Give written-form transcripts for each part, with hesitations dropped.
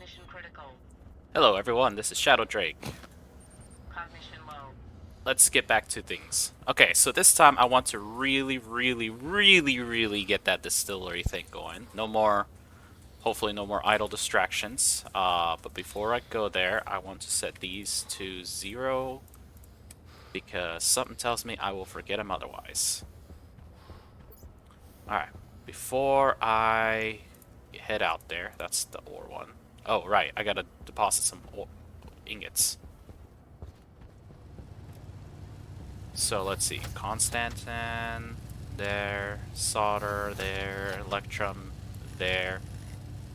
Cognition critical. Hello everyone, this is Shadow Drake. Cognition low. Let's get back to things. Okay, so this time I want to really get that distillery thing going. No more, hopefully no more idle distractions. But before I go there, I want to set these to 0 because something tells me I will forget them otherwise. Alright, before I head out there, that's the ore one. Oh, right, I gotta deposit some ingots. So let's see, Constantin there, solder there, electrum there,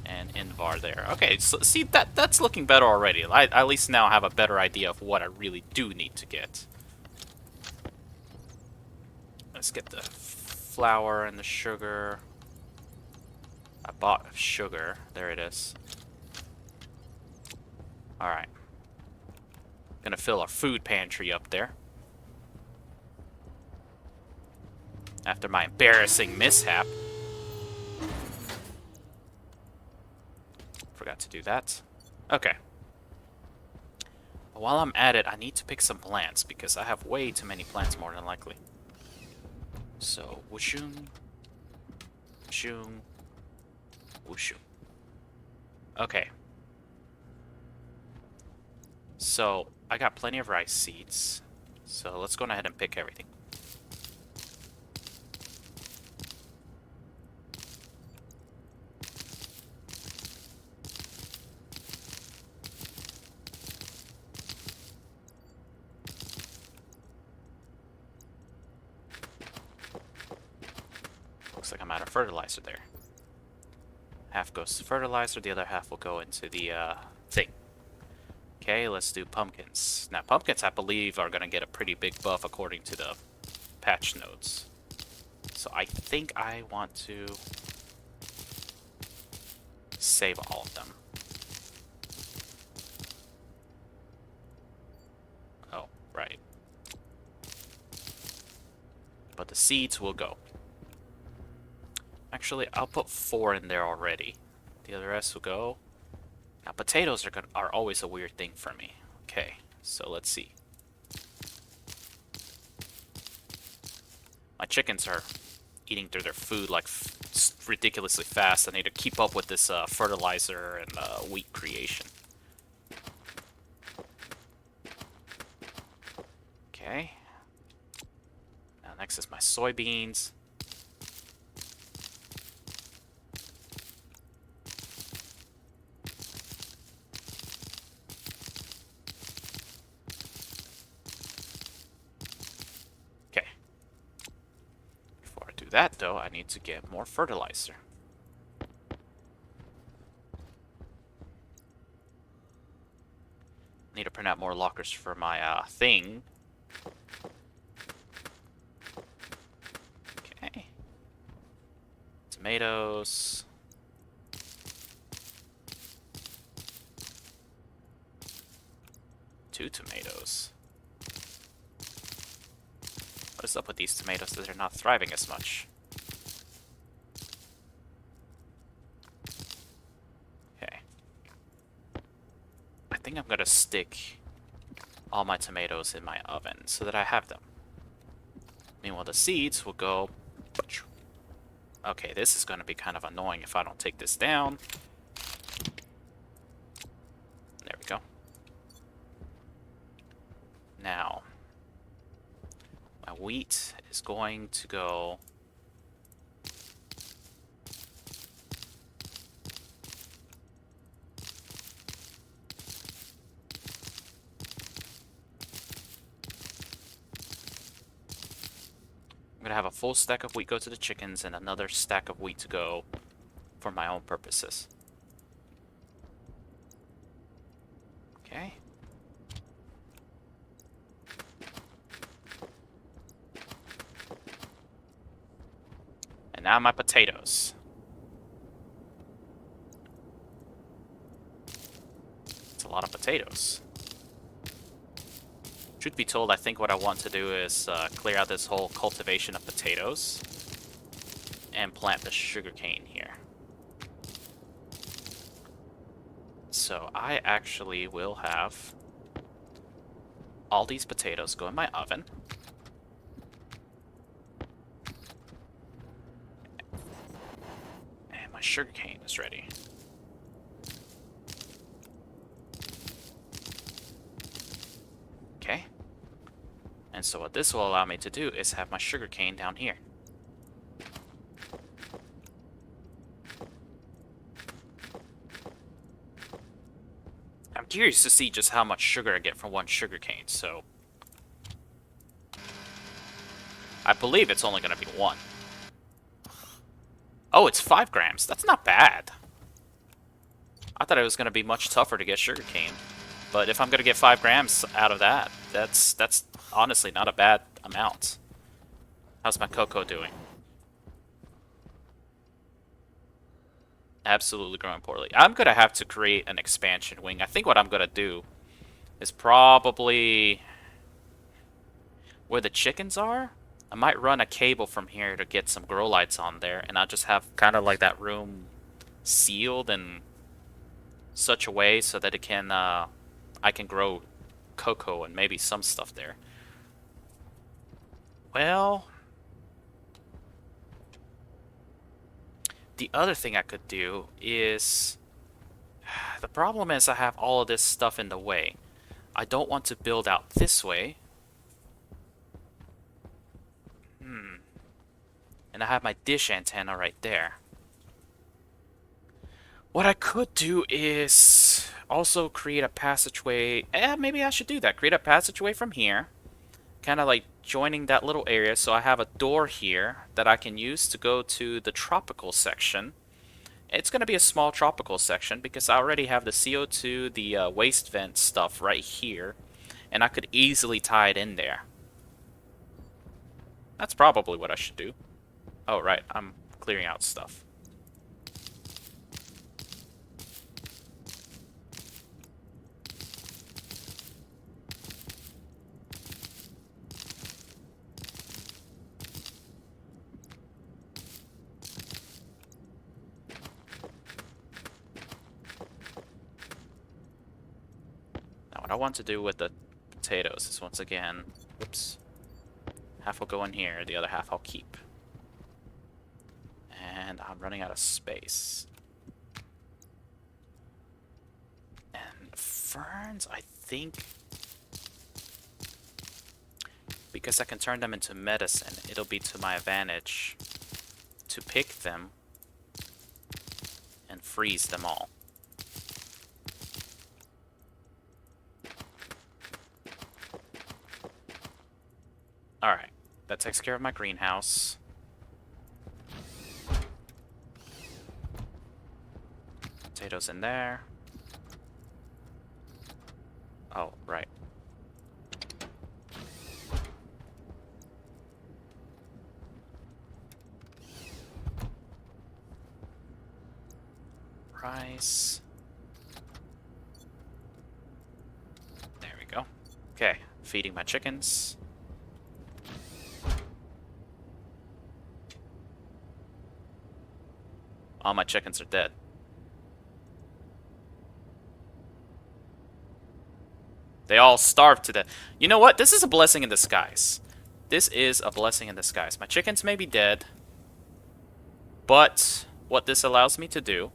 and Invar there. Okay, so see that's looking better already. I at least now have a better idea of what I really do need to get. Let's get the flour and the sugar. I bought sugar. There it is. Alright. Gonna fill our food pantry up there. After my embarrassing mishap. Forgot to do that. Okay. While I'm at it, I need to pick some plants because I have way too many plants more than likely. So, whooshung, whooshung, whooshung. Okay. So, I got plenty of rice seeds. So, let's go ahead and pick everything. Looks like I'm out of fertilizer there. Half goes to fertilizer, the other half will go into the thing. Okay, let's do pumpkins. Now, pumpkins, I believe, are going to get a pretty big buff according to the patch notes. So I think I want to save all of them. Oh, right. But the seeds will go. Actually, I'll put 4 in there already. The other rest will go. Now, potatoes are always a weird thing for me. Okay, so let's see. My chickens are eating through their food like ridiculously fast. I need to keep up with this fertilizer and wheat creation. Okay. Now, next is my soybeans. That though, I need to get more fertilizer. Need to print out more lockers for my thing. Okay. Tomatoes. Two tomatoes. What is up with these tomatoes that they're not thriving as much? Okay. I think I'm gonna stick all my tomatoes in my oven so that I have them. Meanwhile, the seeds will go... Okay, this is gonna be kind of annoying if I don't take this down. There we go. Now... my wheat is going to go... I'm gonna have a full stack of wheat go to the chickens and another stack of wheat to go for my own purposes. Okay. And now my potatoes. It's a lot of potatoes. Truth be told, I think what I want to do is clear out this whole cultivation of potatoes and plant the sugarcane here. So I actually will have all these potatoes go in my oven. And my sugarcane is ready. Okay. And so what this will allow me to do is have my sugarcane down here. I'm curious to see just how much sugar I get from one sugarcane, so I believe it's only going to be one. Oh, it's 5 grams. That's not bad. I thought it was going to be much tougher to get sugarcane. But if I'm going to get 5 grams out of that, that's honestly not a bad amount. How's my cocoa doing? Absolutely growing poorly. I'm going to have to create an expansion wing. I think what I'm going to do is probably where the chickens are. I might run a cable from here to get some grow lights on there, and I'll just have kind of like that room sealed in such a way so that it can I can grow cocoa and maybe some stuff there. Well, the other thing I could do is the problem is I have all of this stuff in the way. I don't want to build out this way. And I have my dish antenna right there. What I could do is also create a passageway. Maybe I should do that. Create a passageway from here. Kind of like joining that little area. So I have a door here that I can use to go to the tropical section. It's going to be a small tropical section because I already have the CO2, the waste vent stuff right here. And I could easily tie it in there. That's probably what I should do. Oh, right. I'm clearing out stuff. Now, what I want to do with the potatoes is once again... Whoops. Half will go in here, the other half I'll keep. And I'm running out of space. And ferns, I think... Because I can turn them into medicine, it'll be to my advantage to pick them and freeze them all. Alright, that takes care of my greenhouse. Potatoes in there. Oh, right. Rice. There we go. Okay, feeding my chickens. All my chickens are dead. They all starved to death. You know what? This is a blessing in disguise. This is a blessing in disguise. My chickens may be dead, but what this allows me to do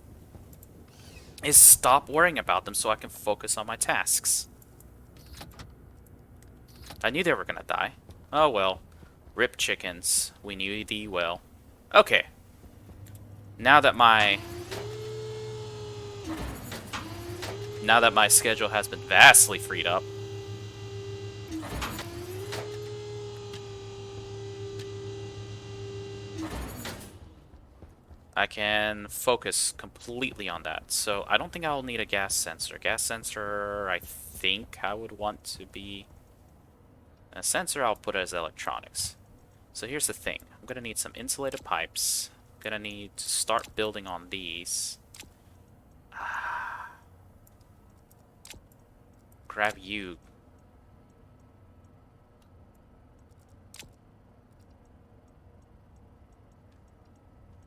is stop worrying about them so I can focus on my tasks. I knew they were gonna die. Oh well. Rip chickens. We knew thee well. Okay. Now that my schedule has been vastly freed up, I can focus completely on that. So I don't think I'll need a gas sensor. Gas sensor, I think I would want to be... A sensor, I'll put as electronics. So here's the thing. I'm going to need some insulated pipes. I'm going to need to start building on these. Grab you.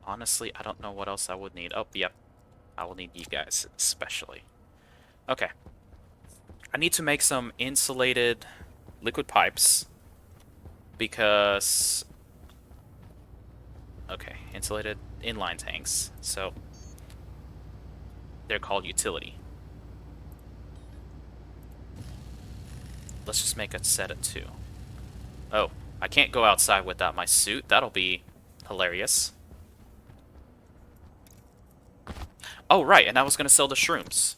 Honestly, I don't know what else I would need. Oh, yep. I will need you guys especially. Okay. I need to make some insulated liquid pipes because... Okay, insulated inline tanks. So, they're called utility. Let's just make a set of 2. Oh, I can't go outside without my suit. That'll be hilarious. Oh, right, and I was going to sell the shrooms.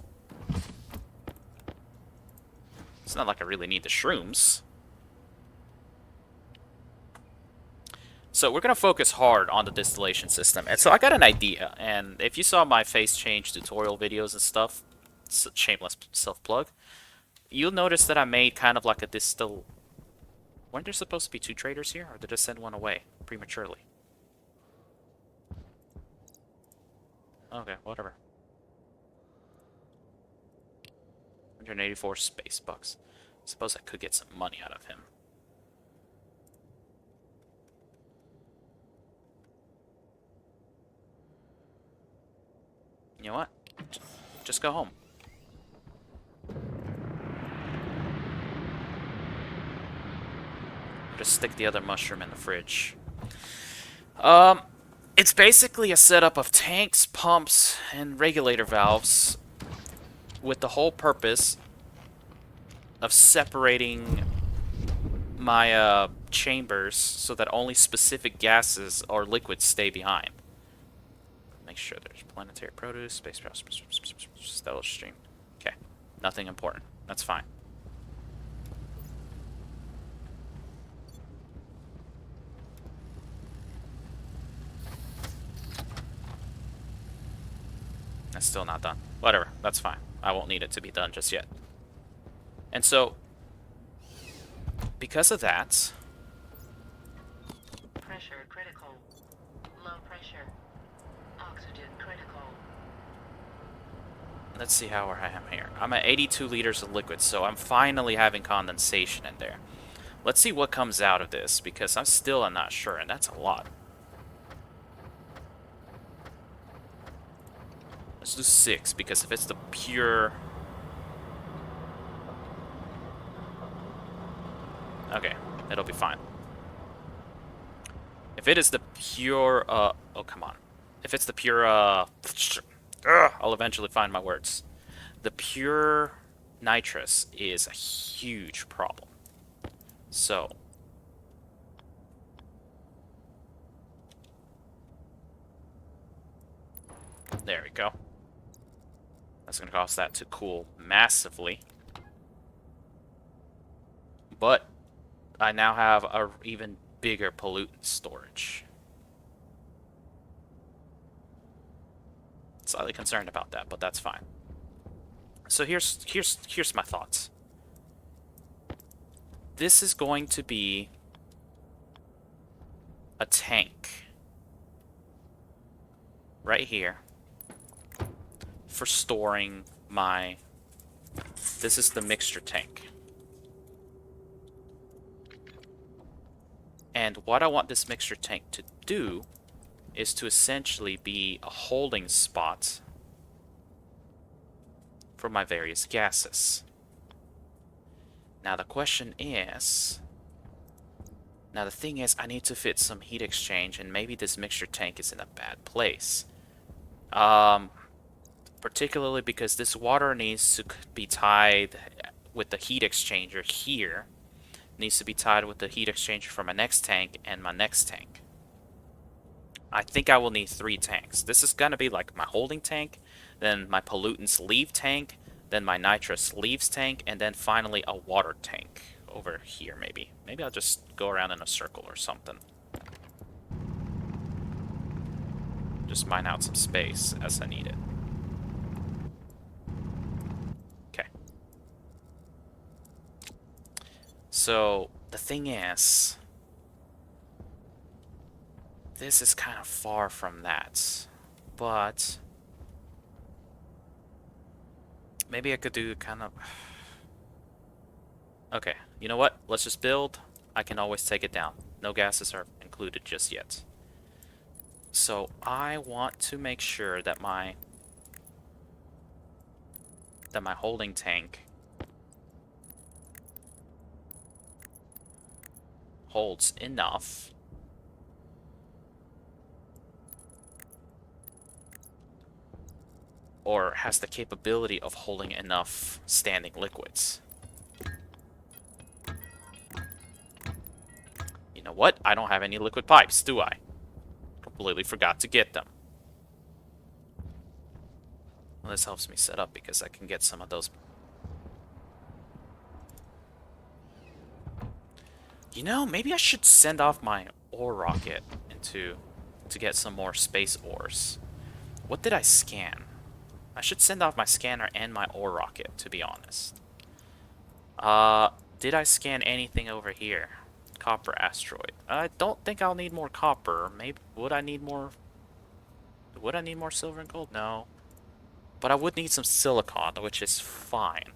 It's not like I really need the shrooms. So we're going to focus hard on the distillation system. And so I got an idea, and if you saw my face change tutorial videos and stuff, it's a shameless self-plug, you'll notice that I made kind of like a distill... Weren't there supposed to be 2 traders here, or did I send one away prematurely? Okay, whatever. 184 space bucks. Suppose I could get some money out of him. You know what? Just go home. Just stick the other mushroom in the fridge. It's basically a setup of tanks, pumps, and regulator valves with the whole purpose of separating my chambers so that only specific gases or liquids stay behind. Make sure there's planetary produce, space stellar stream. Okay, nothing important. That's fine. That's still not done. Whatever, that's fine. I won't need it to be done just yet. And so, because of that... Pressure critical. Low pressure. Oxygen critical. Let's see how I am here. I'm at 82 liters of liquid, so I'm finally having condensation in there. Let's see what comes out of this, because I'm not sure, and that's a lot. Let's do 6, because if it's the pure... Okay, it'll be fine. If it is the pure, oh, come on. If it's the pure, I'll eventually find my words. The pure nitrous is a huge problem. So, there we go. That's going to cause that to cool massively. But I now have a even bigger pollutant storage. Slightly concerned about that, but that's fine. So here's my thoughts. This is going to be a tank right here for storing my... This is the mixture tank. And what I want this mixture tank to do is to essentially be a holding spot for my various gases. Now the question is... Now the thing is, I need to fit some heat exchange, and maybe this mixture tank is in a bad place. Particularly because this water needs to be tied with the heat exchanger here. Needs to be tied with the heat exchanger for my next tank and my next tank. I think I will need 3 tanks. This is gonna be like my holding tank, then my pollutants leave tank, then my nitrous leaves tank, and then finally a water tank over here maybe. Maybe I'll just go around in a circle or something. Just mine out some space as I need it. Okay. So, the thing is, this is kind of far from that, but maybe I could do kind of... Okay, you know what? Let's just build. I can always take it down. No gases are included just yet. So I want to make sure that my that my holding tank holds enough or has the capability of holding enough standing liquids. You know what? I don't have any liquid pipes, do I? Completely forgot to get them. Well, this helps me set up because I can get some of those. You know, maybe I should send off my ore rocket to get some more space ores. What did I scan? I should send off my scanner and my ore rocket, to be honest. Did I scan anything over here? Copper asteroid. I don't think I'll need more copper. Maybe would I need more silver and gold? No. But I would need some silicon, which is fine.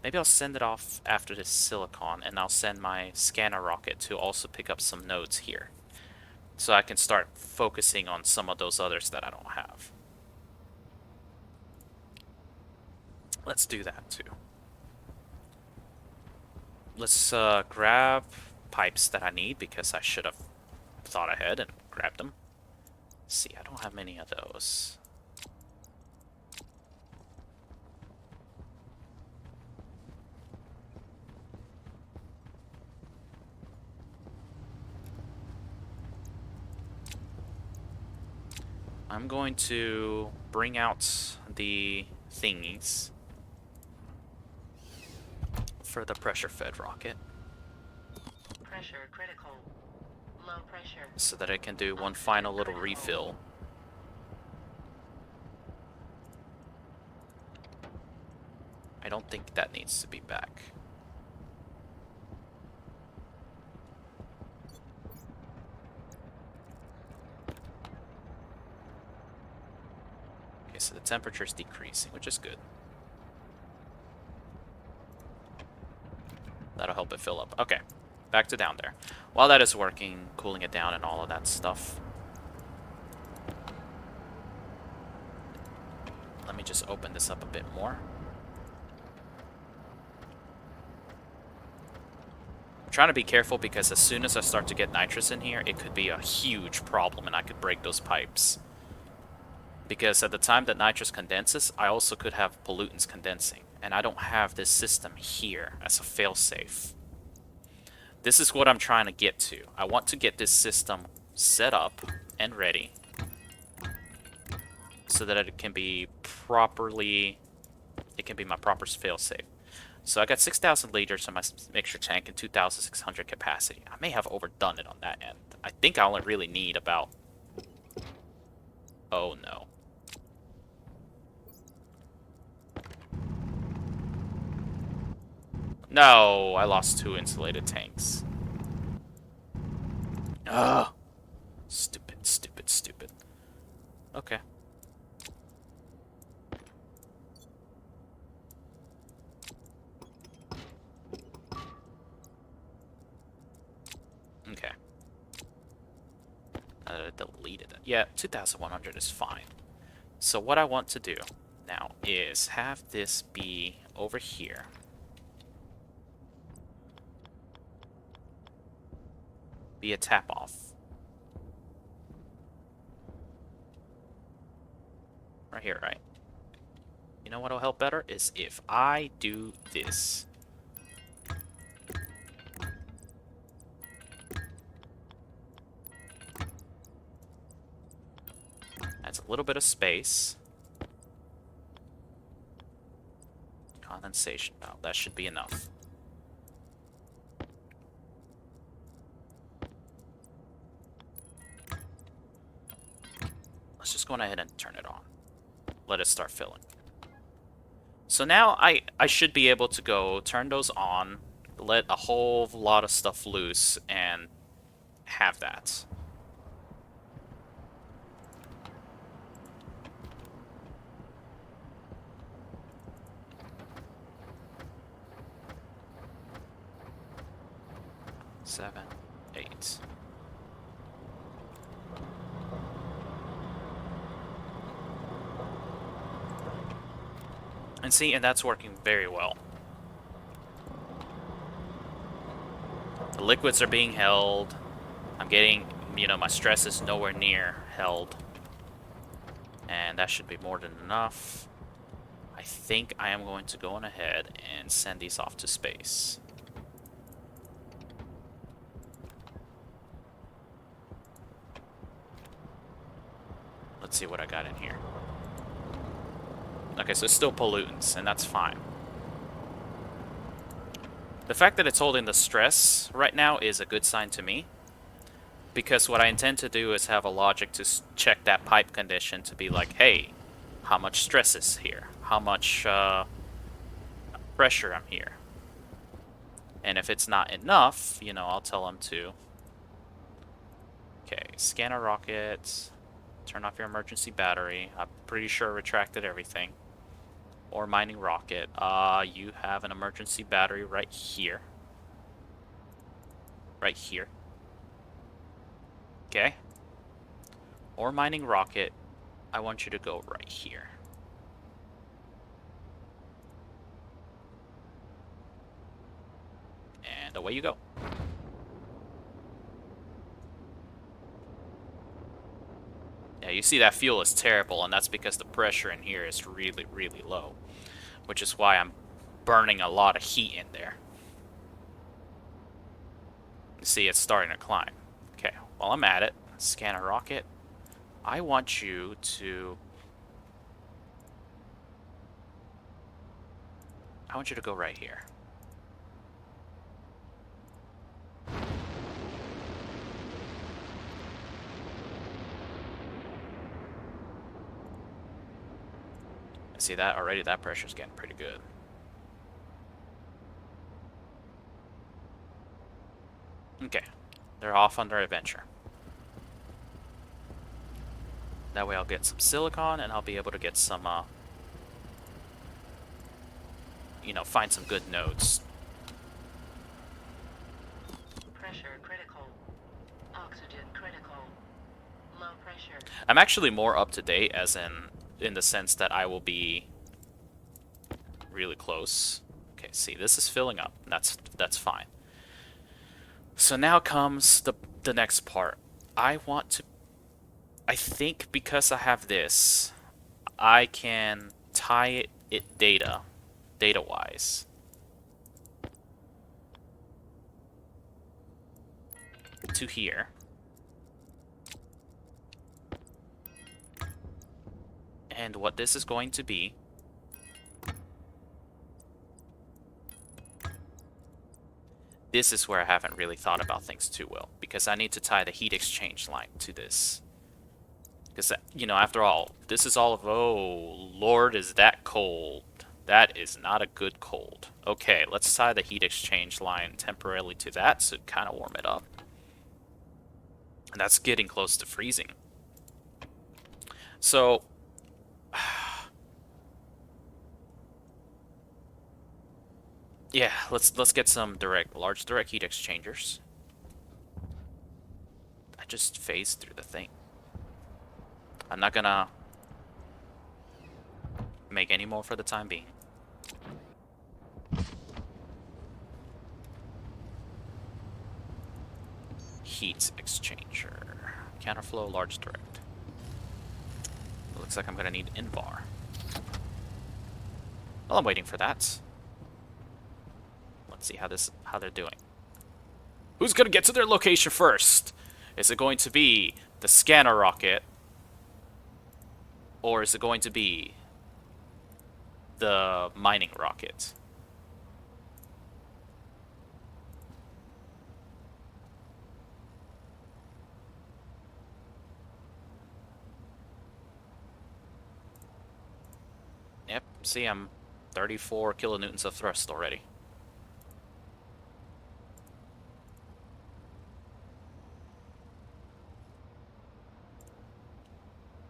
Maybe I'll send it off after this silicon, and I'll send my scanner rocket to also pick up some nodes here. So I can start focusing on some of those others that I don't have. Let's do that too. Let's grab pipes that I need because I should have thought ahead and grabbed them. Let's see, I don't have many of those. I'm going to bring out the thingies for the pressure-fed rocket. Pressure critical. Low pressure. So that I can do one final little refill. I don't think that needs to be back. Okay, so the temperature is decreasing, which is good. That'll help it fill up. Okay, back to down there. While that is working, cooling it down and all of that stuff. Let me just open this up a bit more. I'm trying to be careful because as soon as I start to get nitrous in here, it could be a huge problem and I could break those pipes. Because at the time that nitrous condenses, I also could have pollutants condensing. And I don't have this system here as a failsafe. This is what I'm trying to get to. I want to get this system set up and ready so that it can be properly, it can be my proper failsafe. So I got 6,000 liters in my mixture tank and 2,600 capacity. I may have overdone it on that end. I think I only really need about... Oh no. No, I lost 2 insulated tanks. Ugh. Stupid, stupid, stupid. Okay. Okay. I deleted it. Yeah, 2,100 is fine. So what I want to do now is have this be over here. Be a tap off. Right here, right? You know what'll help better? Is if I do this. Adds a little bit of space. Condensation valve. That should be enough. Let's just go ahead and turn it on. Let it start filling. So now I should be able to go turn those on, let a whole lot of stuff loose, and have that. Seven, 8. And see, and that's working very well. The liquids are being held. I'm getting, you know, my stress is nowhere near held. And that should be more than enough. I think I am going to go on ahead and send these off to space. Let's see what I got in here. Okay, so it's still pollutants, and that's fine. The fact that it's holding the stress right now is a good sign to me, because what I intend to do is have a logic to check that pipe condition to be like, hey, how much stress is here? How much pressure I'm here? And if it's not enough, you know, I'll tell them to... Okay, scan a rocket, turn off your emergency battery. I'm pretty sure I retracted everything. Or mining rocket. You have an emergency battery right here. Right here. Okay. Or mining rocket, I want you to go right here. And away you go. Yeah, you see that fuel is terrible, and that's because the pressure in here is really, really low. Which is why I'm burning a lot of heat in there. You see, it's starting to climb. Okay, while I'm at it, scan a rocket. I want you to... I want you to go right here. See that? Already that pressure's getting pretty good. Okay. They're off on their adventure. That way I'll get some silicon and I'll be able to get some, you know, find some good nodes. Pressure critical. Oxygen critical. Low pressure. I'm actually more up to date, as in the sense that I will be really close. Okay, see, this is filling up. That's fine. So now comes the next part. I think because I have this, I can tie it data-wise. To here. And what this is going to be... This is where I haven't really thought about things too well, because I need to tie the heat exchange line to this. Because, you know, after all, this is all of... Oh, Lord, is that cold. That is not a good cold. Okay, let's tie the heat exchange line temporarily to that to kind of warm it up. And that's getting close to freezing. So... yeah, let's get some large direct heat exchangers. I just phased through the thing. I'm not gonna make any more for the time being. Heat exchanger. Counterflow, large direct. It looks like I'm gonna need invar. Well, I'm waiting for that. Let's see how they're doing. Who's gonna get to their location first? Is it going to be the scanner rocket? Or is it going to be the mining rocket? Yep, see, I'm 34 kilonewtons of thrust already.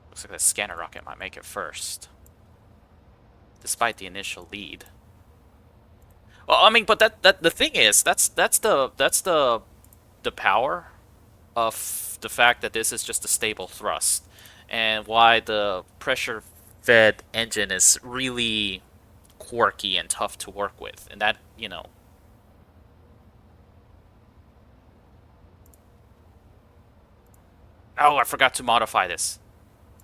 Looks like the scanner rocket might make it first, despite the initial lead. Well, I mean, but the thing is, that's the power of the fact that this is just a stable thrust, and why the pressure fed engine is really quirky and tough to work with. And that, you know... Oh, I forgot to modify this.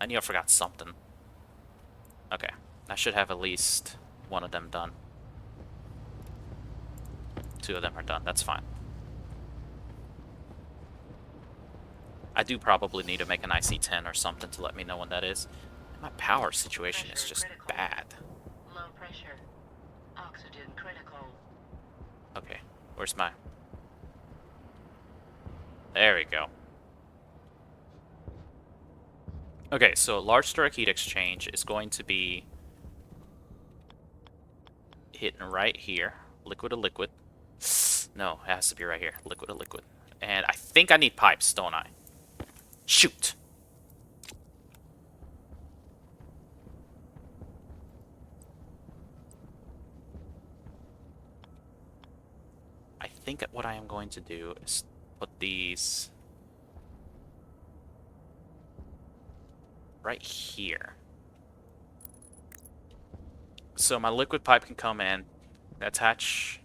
I knew I forgot something. Okay, I should have at least one of them done. 2 of them are done, that's fine. I do probably need to make an IC10 or something to let me know when that is. My power situation is just bad. Low pressure. Oxygen critical. Okay, where's my... There we go. Okay, so large stirred heat exchange is going to be hitting right here. Liquid to liquid. No, it has to be right here. Liquid to liquid. And I think I need pipes, don't I? Shoot! I think what I am going to do is put these right here. So my liquid pipe can come in, attach...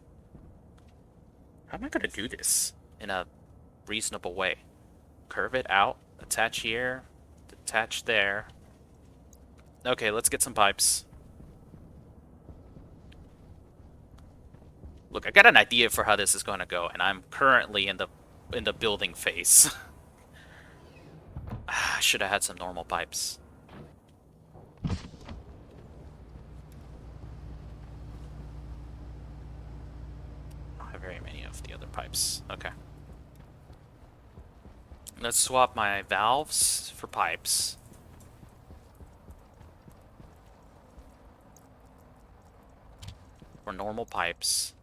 How am I going to do this in a reasonable way? Curve it out, attach here, attach there. Okay, let's get some pipes. Look, I got an idea for how this is going to go, and I'm currently in the building phase. I should have had some normal pipes. I don't have very many of the other pipes. Okay. Let's swap my valves for pipes. For normal pipes.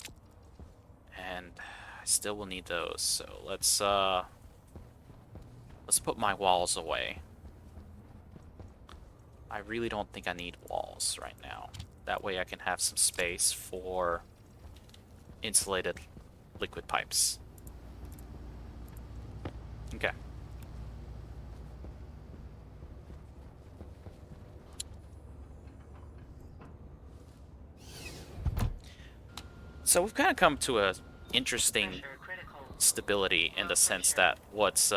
And I still will need those, so let's put my walls away. I really don't think I need walls right now. That way I can have some space for insulated liquid pipes. Okay. So we've kind of come to a interesting stability in the sense that what's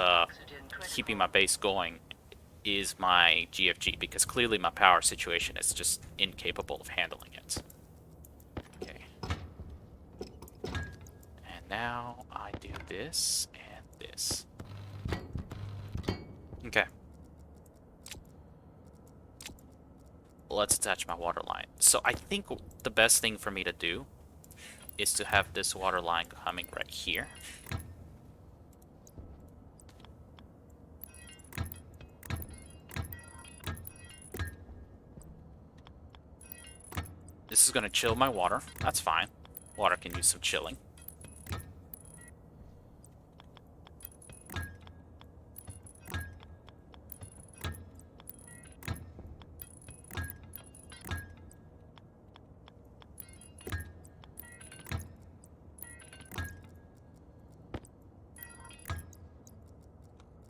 keeping my base going is my GFG, because clearly my power situation is just incapable of handling it. Okay. And now I do this and this. Okay. Let's attach my water line. So I think the best thing for me to do is to have this water line coming right here. This is going to chill my water. That's fine. Water can use some chilling.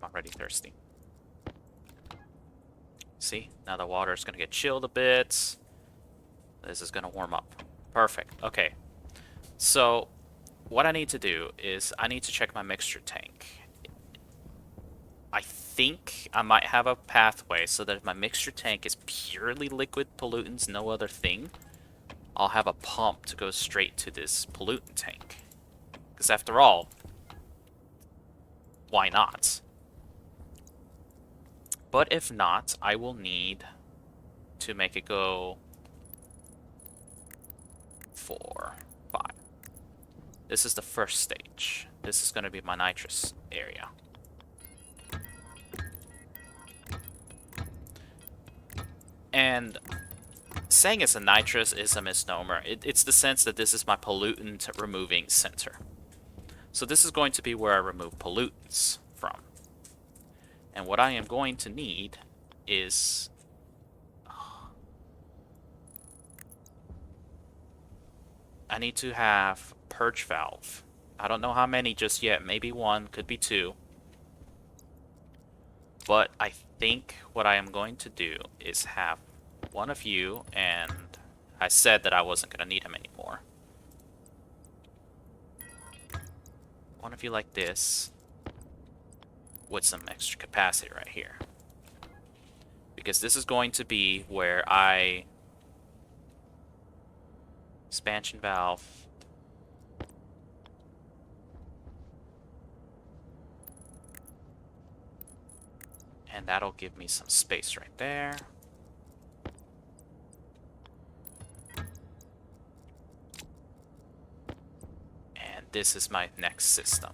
I'm already thirsty. See? Now the water is going to get chilled a bit. This is going to warm up. Perfect. Okay. So, what I need to do is I need to check my mixture tank. I think I might have a pathway so that if my mixture tank is purely liquid pollutants, no other thing, I'll have a pump to go straight to this pollutant tank. Because after all, why not? But if not, I will need to make it go 4, 5. This is the first stage. This is going to be my nitrous area. And saying it's a nitrous is a misnomer. It's the sense that this is my pollutant removing center. So this is going to be where I remove pollutants from. And what I am going to need is... I need to have purge valve. I don't know how many just yet. Maybe 1, could be 2. But I think what I am going to do is have one of you and I said that I wasn't going to need him anymore. One of you like this, with some extra capacity right here. Because this is going to be where I... expansion valve. And that'll give me some space right there. And this is my next system.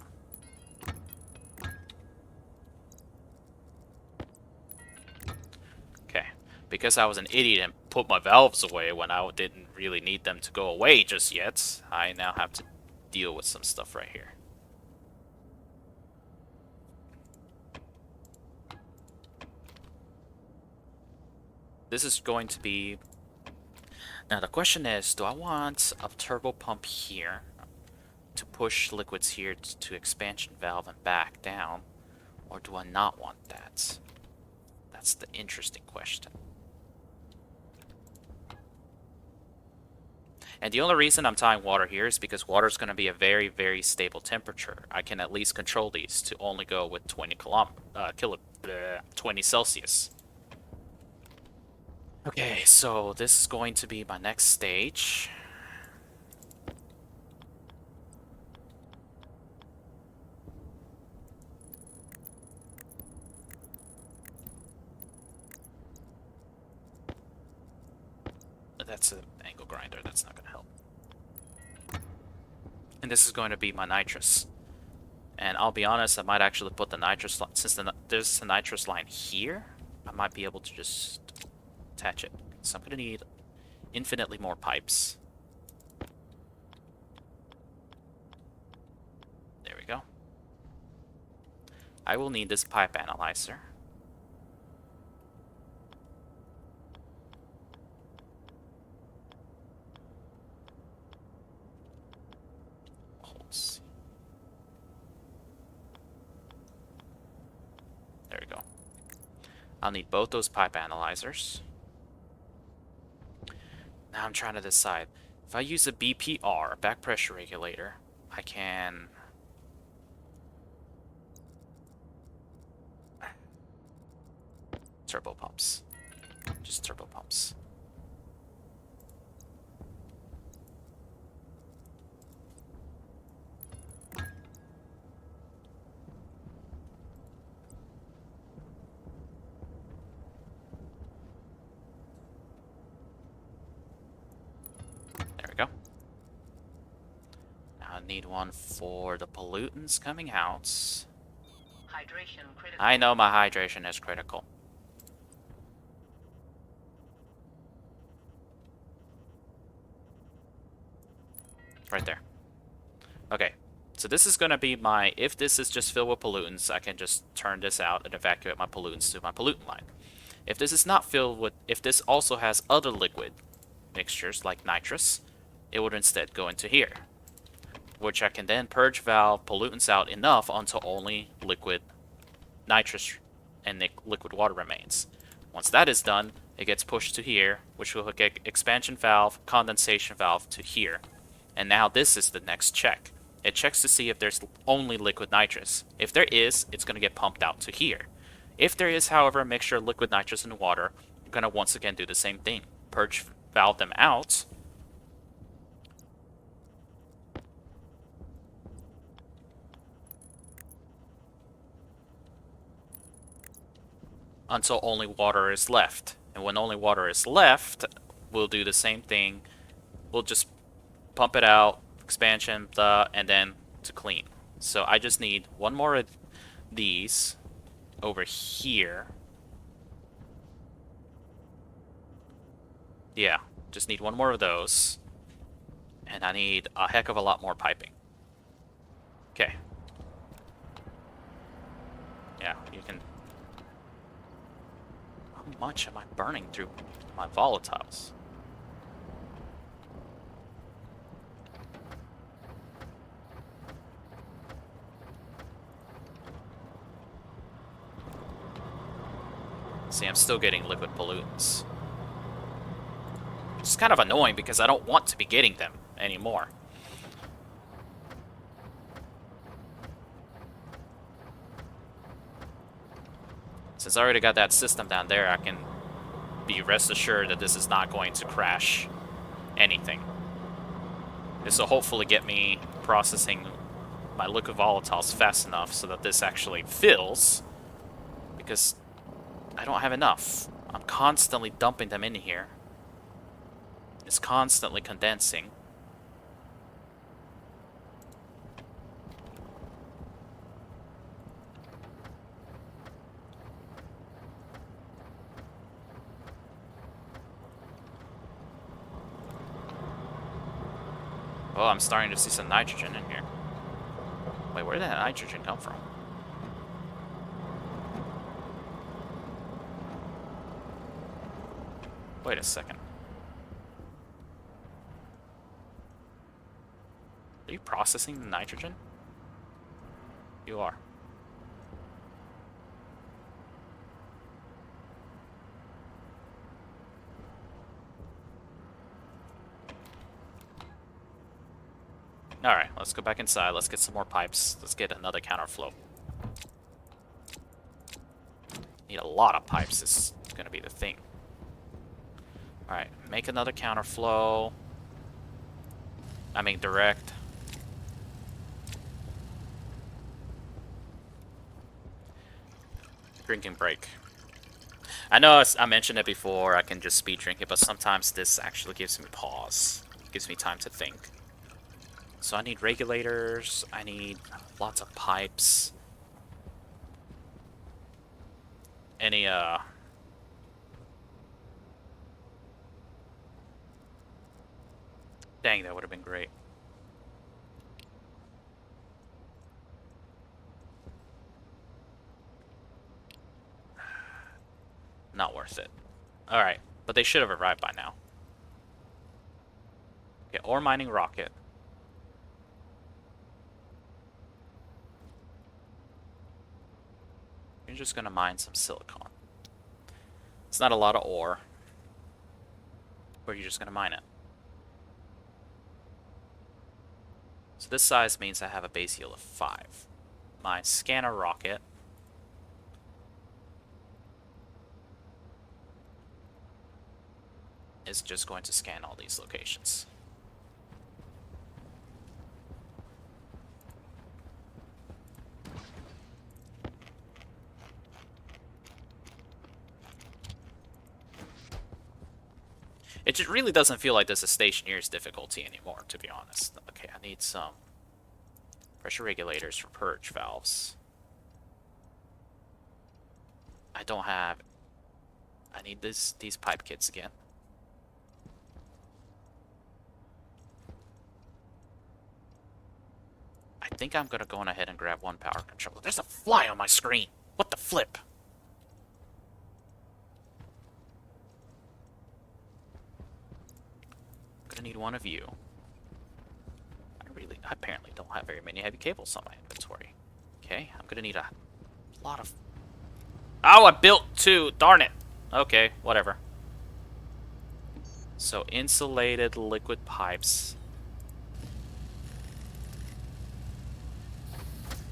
Okay, because I was an idiot and put my valves away when I didn't really need them to go away just yet, I now have to deal with some stuff right here. This is going to be... Now the question is, do I want a turbo pump here to push liquids here to expansion valve and back down, or do I not want that? That's the interesting question. And the only reason I'm tying water here is because water is going to be a very, very stable temperature. I can at least control these to only go with 20 Celsius. Okay, so this is going to be my next stage. That's an angle grinder, that's not going to help. And this is going to be my nitrous. And I'll be honest, I might actually put the nitrous line, since there's a nitrous line here, I might be able to just attach it. So I'm going to need infinitely more pipes. There we go. I will need this pipe analyzer. There we go. I'll need both those pipe analyzers. Now I'm trying to decide. If I use a BPR, back pressure regulator, I can... turbo pumps. Just turbo pumps. There we go. Now I need one for the pollutants coming out. Hydration critical. I know my hydration is critical. Right there. Okay, so this is going to be my... if this is just filled with pollutants, I can just turn this out and evacuate my pollutants to my pollutant line. If this is not filled with... if this also has other liquid mixtures, like nitrous, it would instead go into here, which I can then purge valve pollutants out enough until only liquid nitrous and liquid water remains. Once that is done, it gets pushed to here, which will get expansion valve, condensation valve to here. And now this is the next check. It checks to see if there's only liquid nitrous. If there is, it's going to get pumped out to here. If there is, however, a mixture of liquid nitrous and water, I'm going to once again do the same thing. Purge valve them out. Until only water is left. And when only water is left, we'll do the same thing. We'll just pump it out, expansion, and then to clean. So I just need one more of these over here. Yeah, just need one more of those. And I need a heck of a lot more piping. Okay. Yeah, you can... how much am I burning through my volatiles? See, I'm still getting liquid pollutants. is kind of annoying because I don't want to be getting them anymore. Since I already got that system down there, I can be rest assured that this is not going to crash anything. This will hopefully get me processing my liquid volatiles fast enough so that this actually fills, because I don't have enough. I'm constantly dumping them in here. It's constantly condensing. Oh, I'm starting to see some nitrogen in here. Wait, where did that nitrogen come from? Wait a second. Are you processing the nitrogen? You are. Alright, let's go back inside. Let's get some more pipes. Let's get another counterflow. Need a lot of pipes. This is going to be the thing. Alright, make another counterflow. I mean, direct. Drinking break. I know I mentioned it before, I can just speed drink it, but sometimes this actually gives me pause. It gives me time to think. So I need regulators, I need lots of pipes. Any, Dang, that would have been great. Not worth it. Alright, but they should have arrived by now. Okay, ore mining rocket. You're just gonna mine some silicon. It's not a lot of ore. Or you're just gonna mine it. So this size means I have a base yield of 5. My scanner rocket is just going to scan all these locations. It just really doesn't feel like this is Stationeers difficulty anymore, to be honest. Okay, I need some pressure regulators for purge valves. I don't have... I need these pipe kits again. I think I'm gonna go on ahead and grab one power controller. There's a fly on my screen! What the flip? Gonna need one of you. I apparently don't have very many heavy cables on my inventory. Okay, I'm gonna need a lot of... Oh, I built 2! Darn it! Okay, whatever. So, insulated liquid pipes.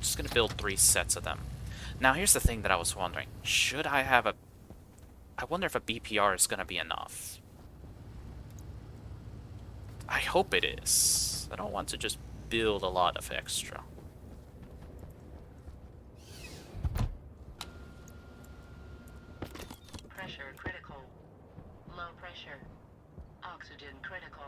Just gonna build 3 sets of them. Now, here's the thing that I was wondering. Should I have a... I wonder if a BPR is gonna be enough. I hope it is. I don't want to just build a lot of extra. Pressure critical. Low pressure. Oxygen critical.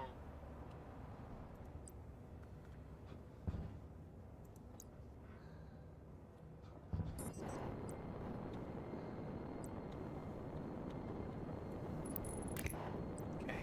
Okay.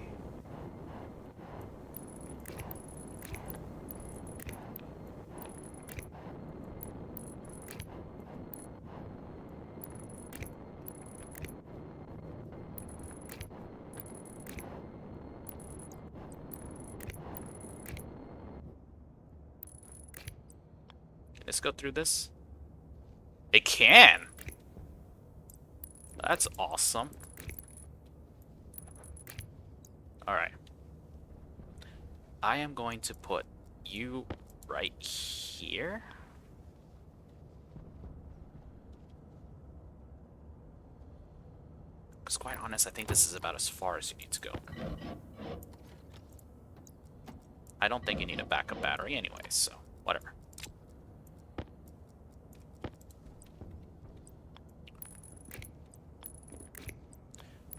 Can this go through this? It can! That's awesome. Alright. I am going to put you right here. Because quite honest, I think this is about as far as you need to go. I don't think you need a backup battery anyway, so whatever.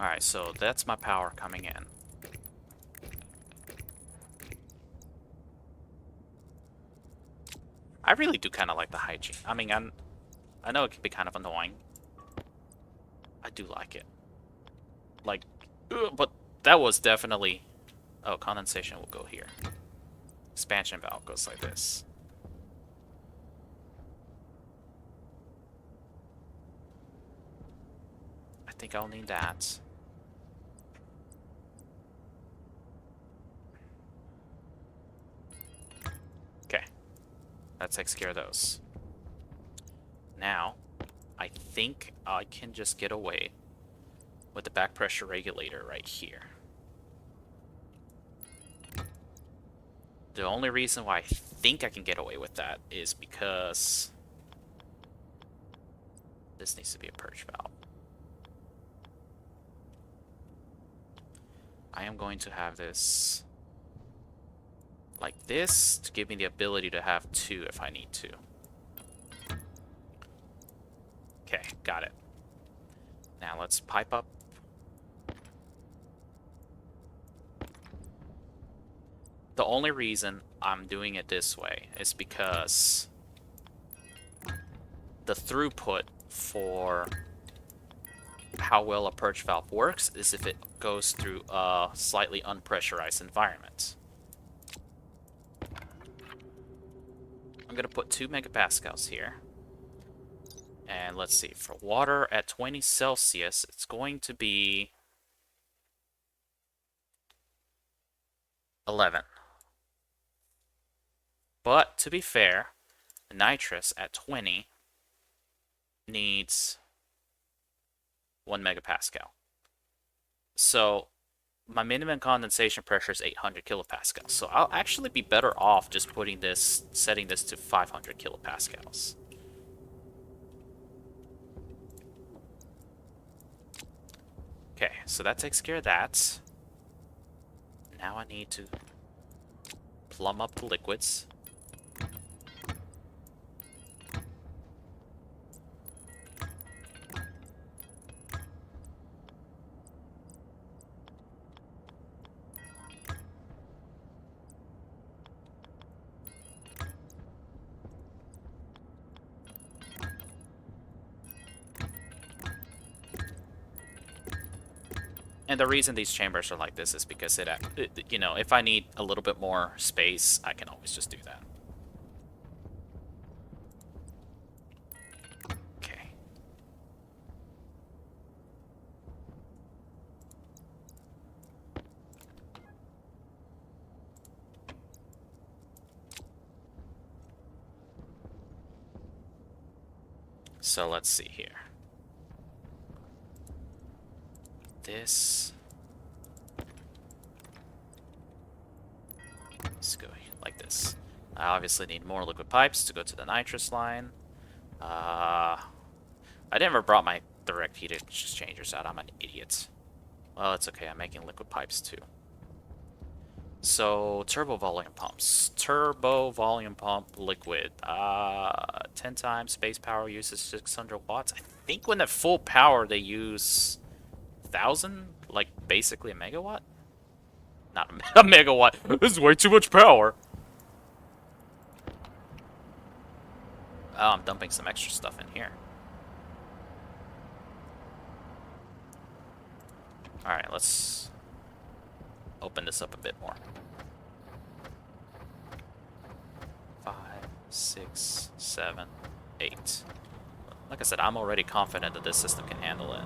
Alright, so that's my power coming in. I really do kind of like the hygiene. I mean, I know it can be kind of annoying. I do like it. Like, but that was definitely... Oh, condensation will go here. Expansion valve goes like this. I think I'll need that. Okay. That takes care of those. Now, I think I can just get away with the back pressure regulator right here. The only reason why I think I can get away with that is because this needs to be a purge valve. I am going to have this like this to give me the ability to have two if I need to. Okay, got it. Now let's pipe up. The only reason I'm doing it this way is because the throughput for how well a purge valve works is if it goes through a slightly unpressurized environment. I'm going to put 2 megapascals here. And let's see, for water at 20 Celsius, it's going to be 11. But, to be fair, nitrous at 20 needs 1 megapascal. So, my minimum condensation pressure is 800 kilopascals. So, I'll actually be better off just putting this, setting this to 500 kilopascals. Okay, so that takes care of that. Now I need to plumb up the liquids. And the reason these chambers are like this is because you know, if I need a little bit more space, I can always just do that. Okay. So let's see here. This. Let's go like this. I obviously need more liquid pipes to go to the nitrous line. I never brought my direct heat exchangers out. I'm an idiot. Well, it's okay. I'm making liquid pipes too. So, turbo volume pumps. Turbo volume pump liquid. 10 times base power uses 600 watts. I think when at full power they use 1,000, like basically a megawatt? Not a megawatt. This is way too much power. Oh, I'm dumping some extra stuff in here. Alright, let's open this up a bit more. 5, 6, 7, 8. Like I said, I'm already confident that this system can handle it.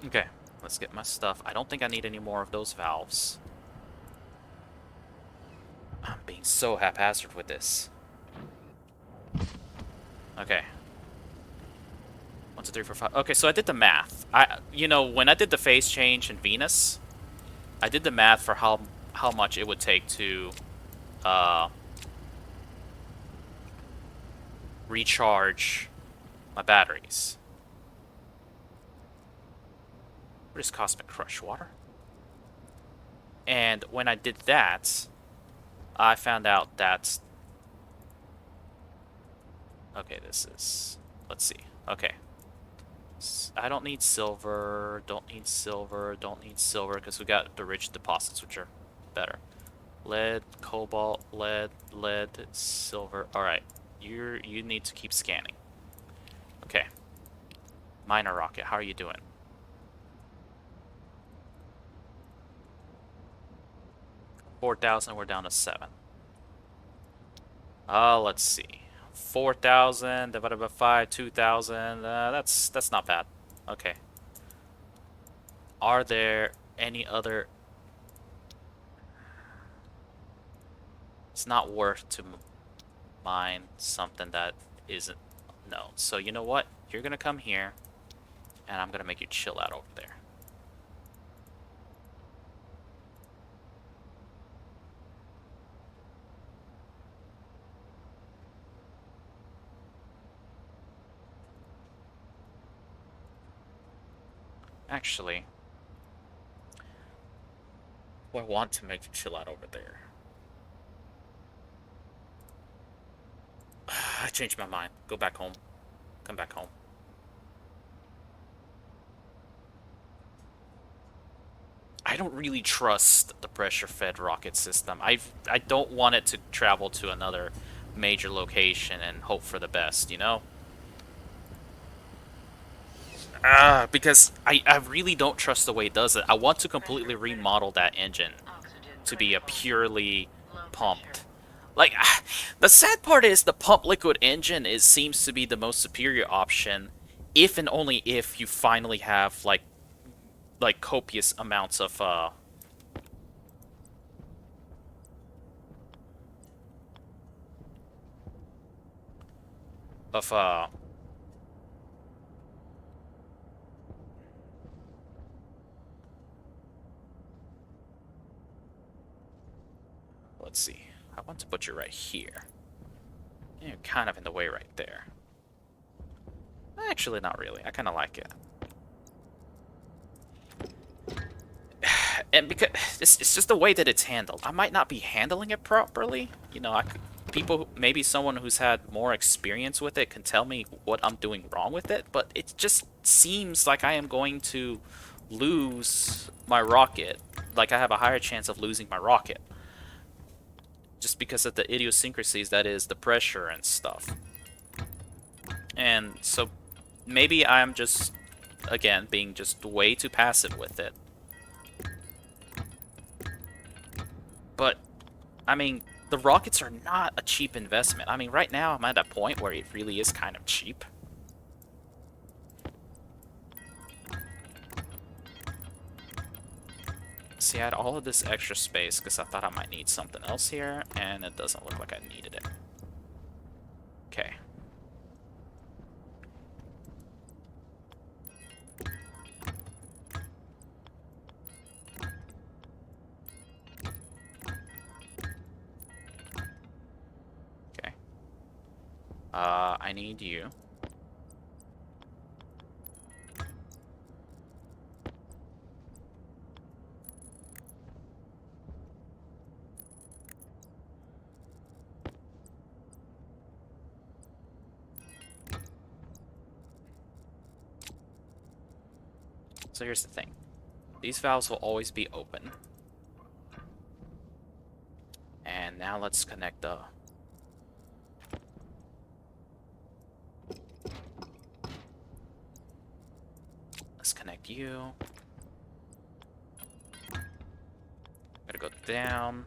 Okay, let's get my stuff. I don't think I need any more of those valves. I'm being so haphazard with this. Okay. 1, 2, 3, 4, 5. Okay, so I did the math. You know, when I did the phase change in Venus, I did the math for how much it would take to recharge my batteries. What is cosmic crush water? And when I did that, I found out that... Okay, this is... Let's see. Okay. I don't need silver, don't need silver, don't need silver, because we got the rich deposits, which are better. Lead, cobalt, lead, silver. Alright. You need to keep scanning. Okay. Miner rocket, how are you doing? $4,000, we're down to 7. Let's see. 4,000 divided by 5, 2,000. That's not bad. Okay. Are there any other... It's not worth to mine something that isn't... No. So you know what? You're gonna come here, and I'm gonna make you chill out over there. Actually, I want to make you chill out over there. I changed my mind. Go back home. Come back home. I don't really trust the pressure-fed rocket system. I don't want it to travel to another major location and hope for the best, you know? Because I really don't trust the way it does it. I want to completely remodel that engine to be a purely pumped. Like, the sad part is the pump liquid engine seems to be the most superior option if and only if you finally have, like copious amounts of, let's see. I want to put you right here. You're kind of in the way right there. Actually, not really. I kind of like it. And because it's just the way that it's handled. I might not be handling it properly. You know, maybe someone who's had more experience with it can tell me what I'm doing wrong with it, but it just seems like I am going to lose my rocket. Like I have a higher chance of losing my rocket. Just because of the idiosyncrasies that is the pressure and stuff. And so maybe I'm just, again, being just way too passive with it. But, I mean, the rockets are not a cheap investment. I mean, right now I'm at a point where it really is kind of cheap. See, I had all of this extra space because I thought I might need something else here, and it doesn't look like I needed it. Okay. Okay. I need you. So here's the thing. These valves will always be open. And now let's connect the... Let's connect you. Gotta go down.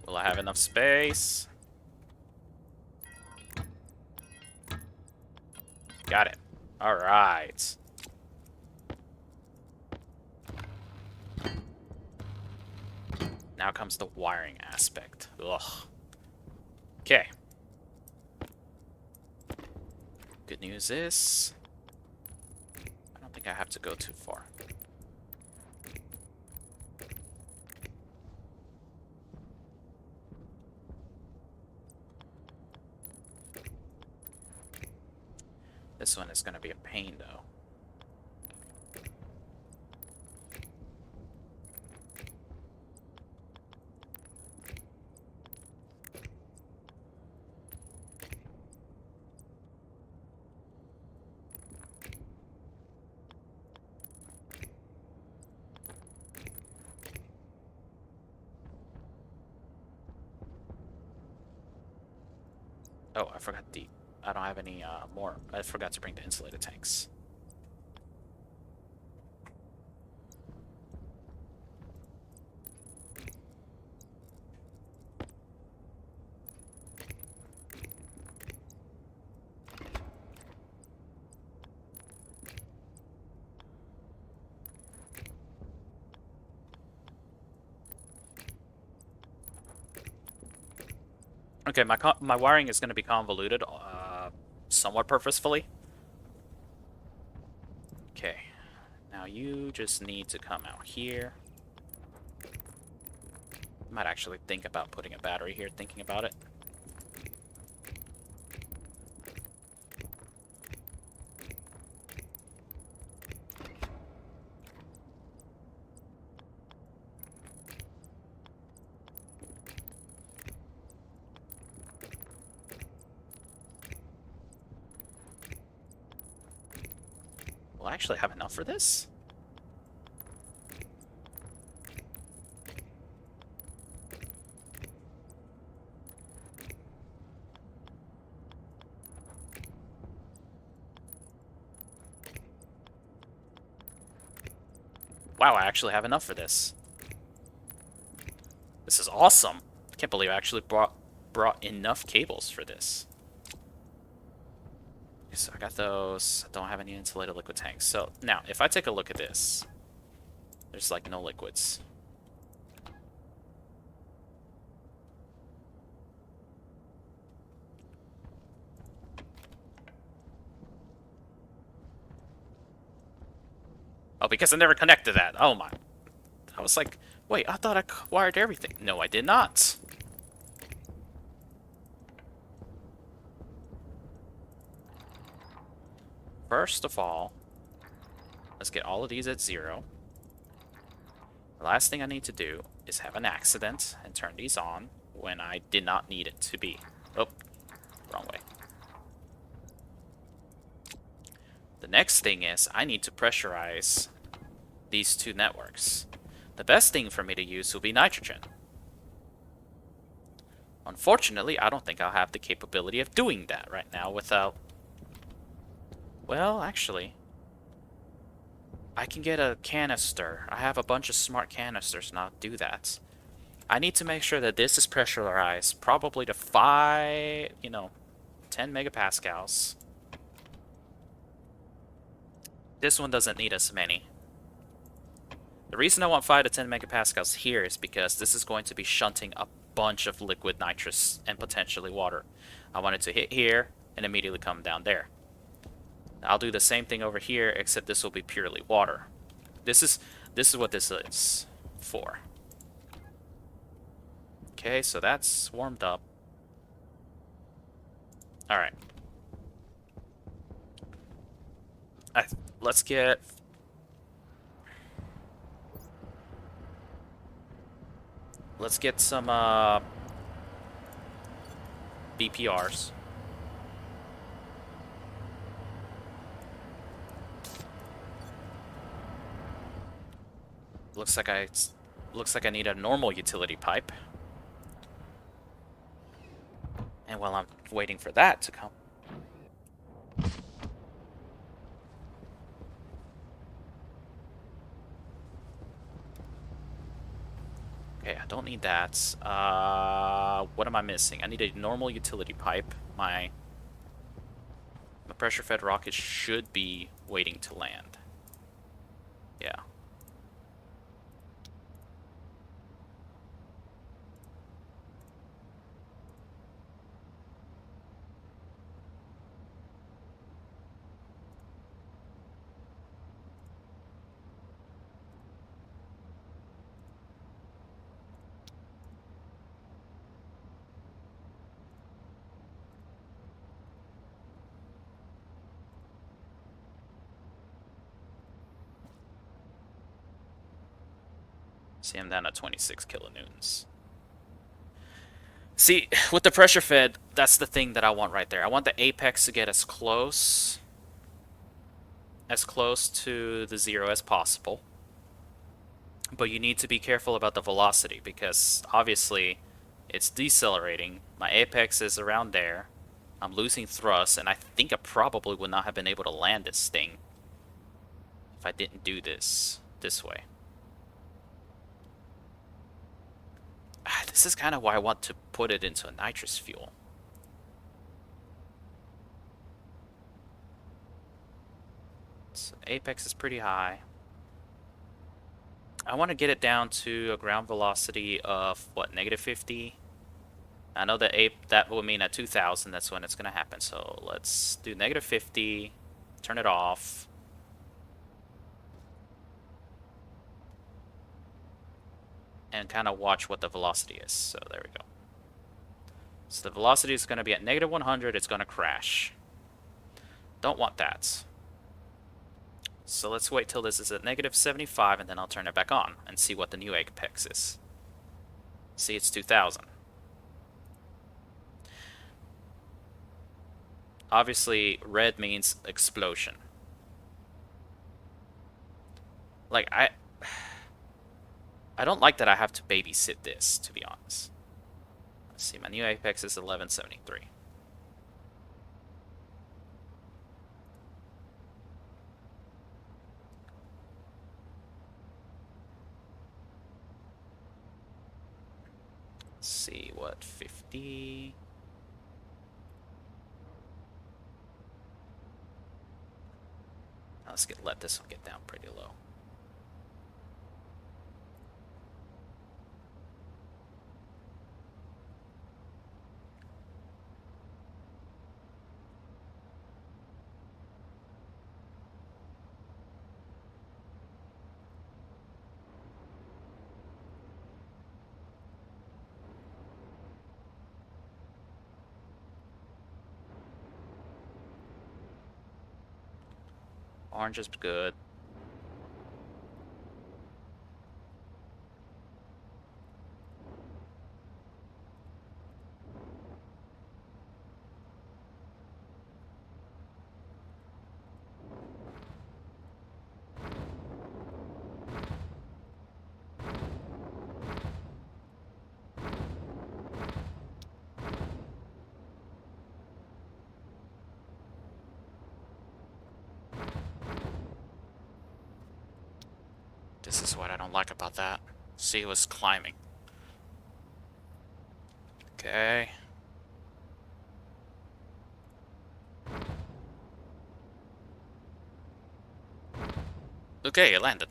Will I have enough space? Got it. Alright. Now comes the wiring aspect. Ugh. Okay. Good news is, I don't think I have to go too far. This one is going to be a pain, though. Oh, I forgot I don't have any more. I forgot to bring the insulated tanks. Okay, my wiring is going to be convoluted, somewhat purposefully. Okay, now you just need to come out here. Might actually think about putting a battery here, thinking about it. Will I actually have enough for this? Wow, I actually have enough for this. This is awesome. I can't believe I actually brought enough cables for this. So I got those. I don't have any insulated liquid tanks. So now, if I take a look at this, there's like no liquids. Oh, because I never connected that. Oh my. I was like, wait, I thought I wired everything. No, I did not. First of all, let's get all of these at 0. The last thing I need to do is have an accident and turn these on when I did not need it to be. Oh, wrong way. The next thing is I need to pressurize these two networks. The best thing for me to use will be nitrogen. Unfortunately, I don't think I'll have the capability of doing that right now without... Well, actually, I can get a canister. I have a bunch of smart canisters and I'll do that. I need to make sure that this is pressurized, probably to 10 megapascals. This one doesn't need as many. The reason I want 5 to 10 megapascals here is because this is going to be shunting a bunch of liquid nitrous and potentially water. I want it to hit here and immediately come down there. I'll do the same thing over here, except this will be purely water. This is what this is for. Okay, so that's warmed up. All right. Let's get some BPRs. Looks like I need a normal utility pipe. And while I'm waiting for that to come, Okay, I don't need that. What am I missing? I need a normal utility pipe. My pressure-fed rocket should be waiting to land. Yeah. See, I'm down at 26 kilonewtons. See, with the pressure fed, that's the thing that I want right there. I want the apex to get as close to the zero as possible. But you need to be careful about the velocity because obviously it's decelerating. My apex is around there. I'm losing thrust, and I think I probably would not have been able to land this thing if I didn't do this way. This is kind of why I want to put it into a nitrous fuel. So apex is pretty high. I want to get it down to a ground velocity of, what, -50? I know that that will mean at 2,000, that's when it's going to happen. So let's do -50, turn it off. And kind of watch what the velocity is. So there we go. So the velocity is going to be at -100. It's going to crash. Don't want that. So let's wait till this is at -75, and then I'll turn it back on and see what the new apex is. See, it's 2,000. Obviously, red means explosion. Like, I don't like that I have to babysit this, to be honest. Let's see, my new apex is 1173. Let's see, what, 50? Let's let this one get down pretty low. Orange is good. This is what I don't like about that. See, it was climbing. Okay. Okay, it landed.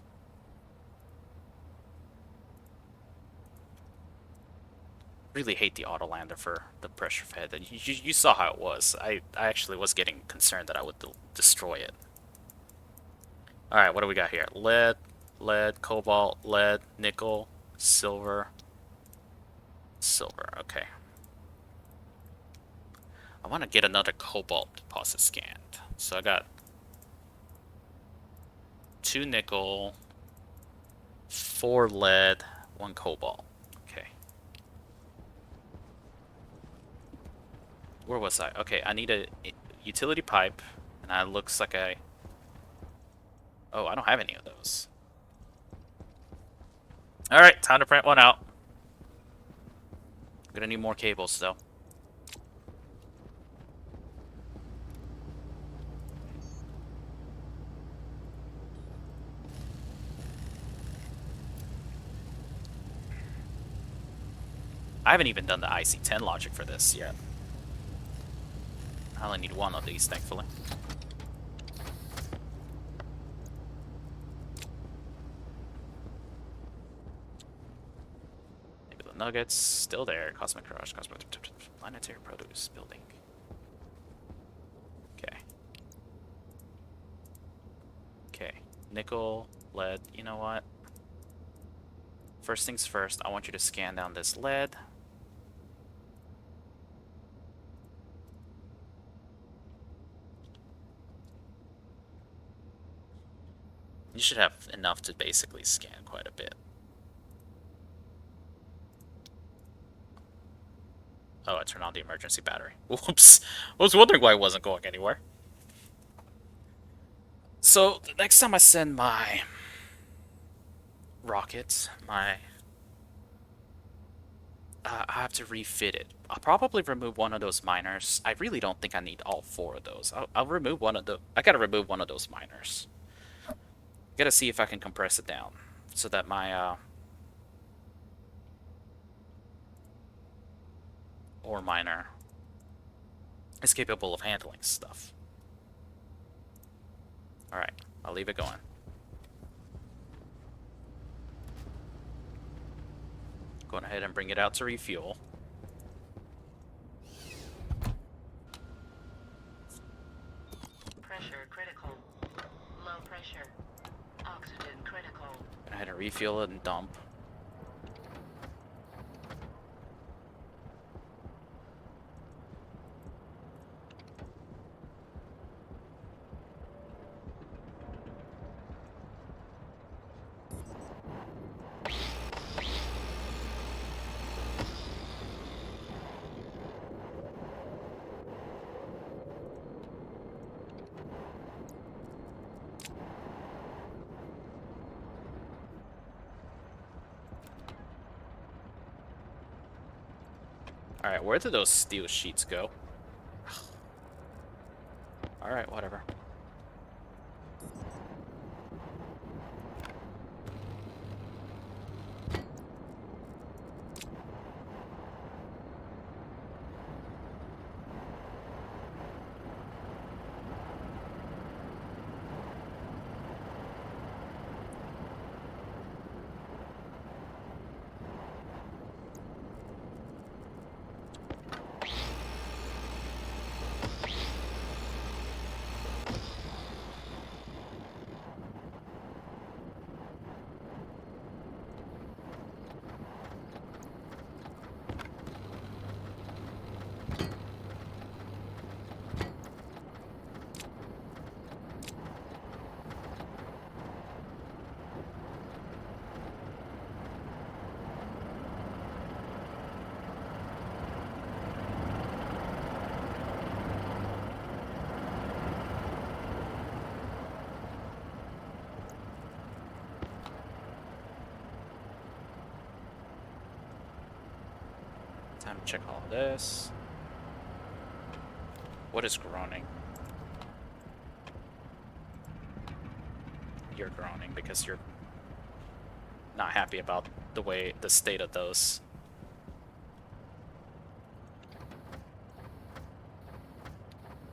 Really hate the auto lander for the pressure fed. You saw how it was. I actually was getting concerned that I would destroy it. Alright, what do we got here? Lead, cobalt, lead, nickel, silver. Silver, okay. I want to get another cobalt deposit scanned. So I got 2 nickel, 4 lead, 1 cobalt. Okay. Where was I? Okay, I need a utility pipe, and it looks like Oh, I don't have any of those. Alright, time to print one out. Gonna need more cables, though. I haven't even done the IC10 logic for this yet. I only need one of these, thankfully. Maybe the nuggets still there. Cosmic Rush, Cosmic Planetary Produce Building. Okay. Okay. Nickel, lead. You know what? First things first, I want you to scan down this lead. You should have enough to basically scan quite a bit. Oh, I turned on the emergency battery. Whoops. I was wondering why it wasn't going anywhere. So, the next time I send my rocket, I have to refit it. I'll probably remove one of those miners. I really don't think I need all 4 of those. I'll remove one of the... I gotta remove one of those miners. Gotta see if I can compress it down so that my ore miner is capable of handling stuff. Alright, I'll leave it going. Going ahead and bring it out to refuel. Pressure critical. Low pressure. Oxygen critical. Go ahead and refuel it and dump. Alright, where did those steel sheets go? Alright, whatever. Time to check all of this. What is groaning? You're groaning because you're not happy about the state of those.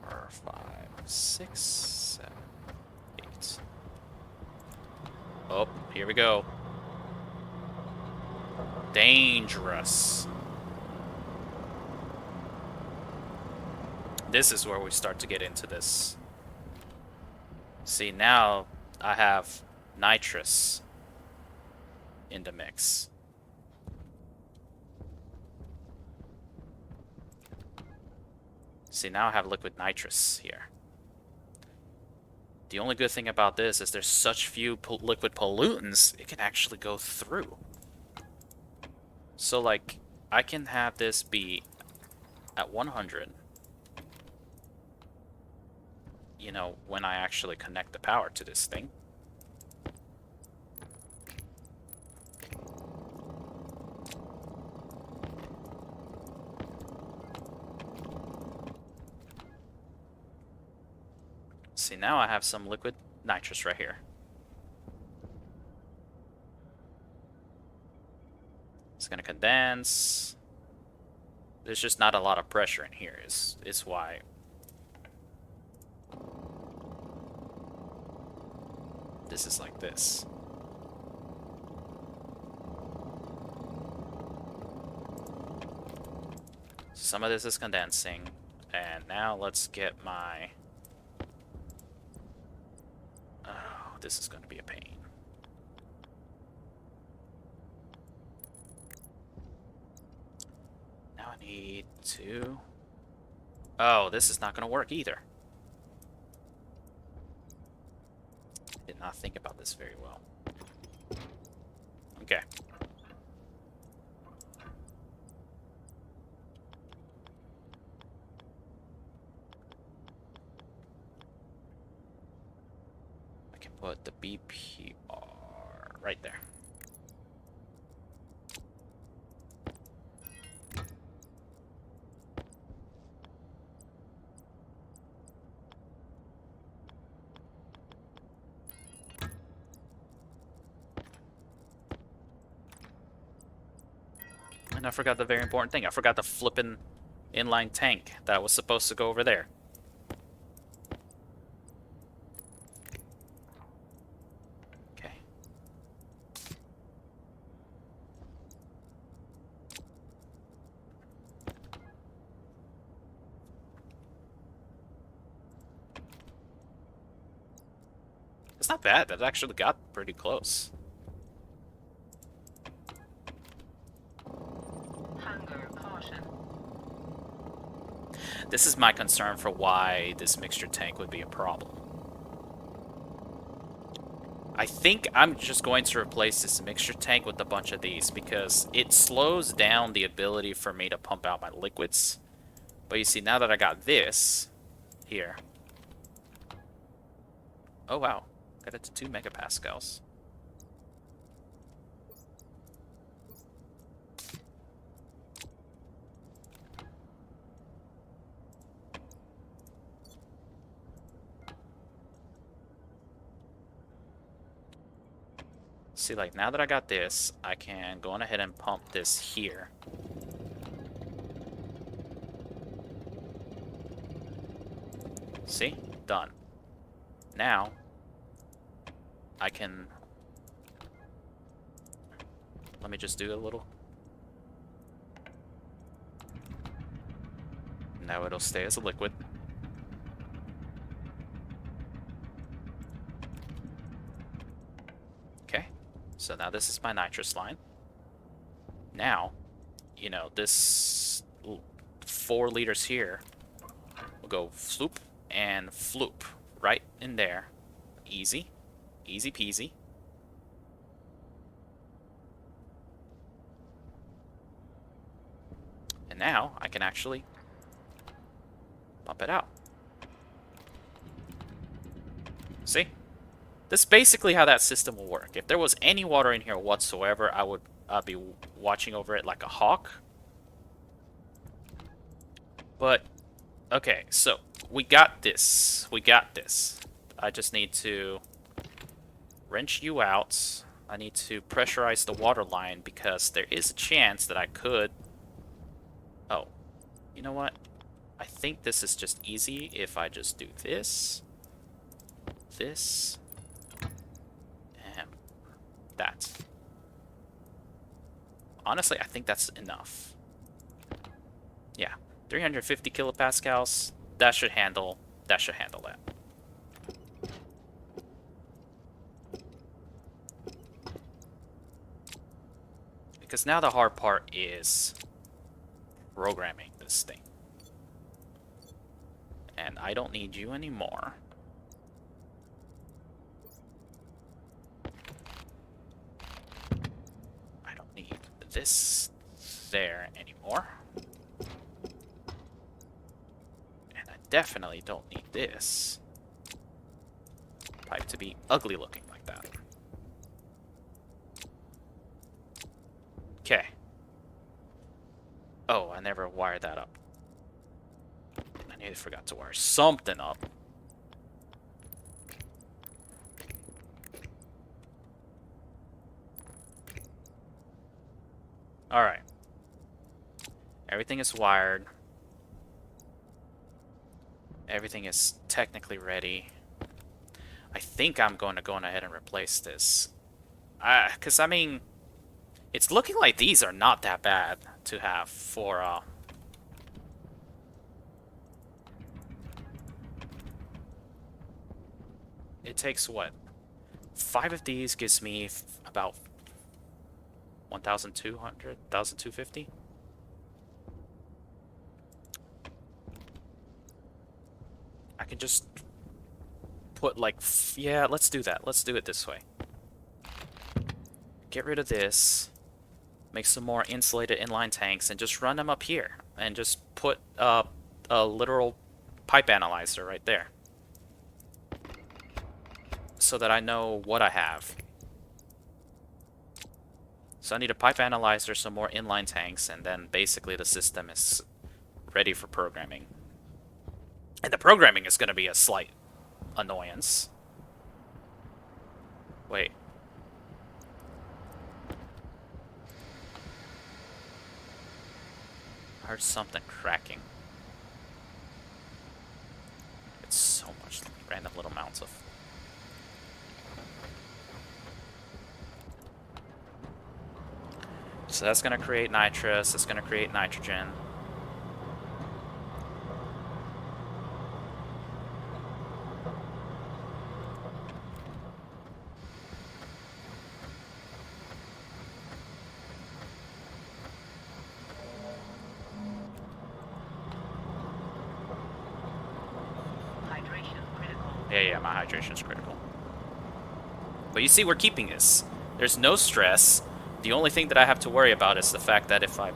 Four, 5, 6, 7, 8. Oh, here we go. Dangerous. This is where we start to get into this. See, now I have nitrous in the mix. See, now I have liquid nitrous here. The only good thing about this is there's such few liquid pollutants, it can actually go through. So, like, I can have this be at 100. You know, when I actually connect the power to this thing. See, now I have some liquid nitrous right here. It's gonna condense. There's just not a lot of pressure in here is why. This is like this. Some of this is condensing. And now let's get my... Oh, this is going to be a pain. Now I need to... Oh, this is not going to work either. Did not think about this very well. Okay. I can put the BPR right there. And I forgot the very important thing. I forgot the flippin' inline tank that was supposed to go over there. Okay. It's not bad. That actually got pretty close. This is my concern for why this mixture tank would be a problem. I think I'm just going to replace this mixture tank with a bunch of these because it slows down the ability for me to pump out my liquids. But you see, now that I got this here... Oh wow, got it to 2 megapascals. See, like, now that I got this, I can go on ahead and pump this here. See? Done. Now, I can... Let me just do a little... Now it'll stay as a liquid. Okay. So now this is my nitrous line. Now, you know, this 4 liters here will go floop and floop right in there. Easy. Easy peasy. And now I can actually pump it out. See? This is basically how that system will work. If there was any water in here whatsoever, I'd be watching over it like a hawk. But, okay, so we got this. We got this. I just need to wrench you out. I need to pressurize the water line because there is a chance that I could... Oh, you know what? I think this is just easy if I just do this, this, and that. Honestly, I think that's enough. Yeah, 350 kilopascals. That should handle that. Because now the hard part is programming this thing. And I don't need you anymore. I don't need this there anymore. And I definitely don't need this pipe to be ugly looking like that. Okay. Oh, I never wired that up. I nearly forgot to wire something up. Alright. Everything is wired. Everything is technically ready. I think I'm going to go on ahead and replace this. Because, I mean, it's looking like these are not that bad to have for, it takes, what? 5 of these gives me about 1,200? 1,250? I can just put, like, yeah, let's do that. Let's do it this way. Get rid of this. Make some more insulated inline tanks and just run them up here. And just put a literal pipe analyzer right there. So that I know what I have. So I need a pipe analyzer, some more inline tanks, and then basically the system is ready for programming. And the programming is going to be a slight annoyance. Wait. I heard something cracking. It's so much random little amounts of... So that's going to create nitrous, that's going to create nitrogen. Yeah, my hydration is critical. But you see, we're keeping this. There's no stress. The only thing that I have to worry about is the fact that if I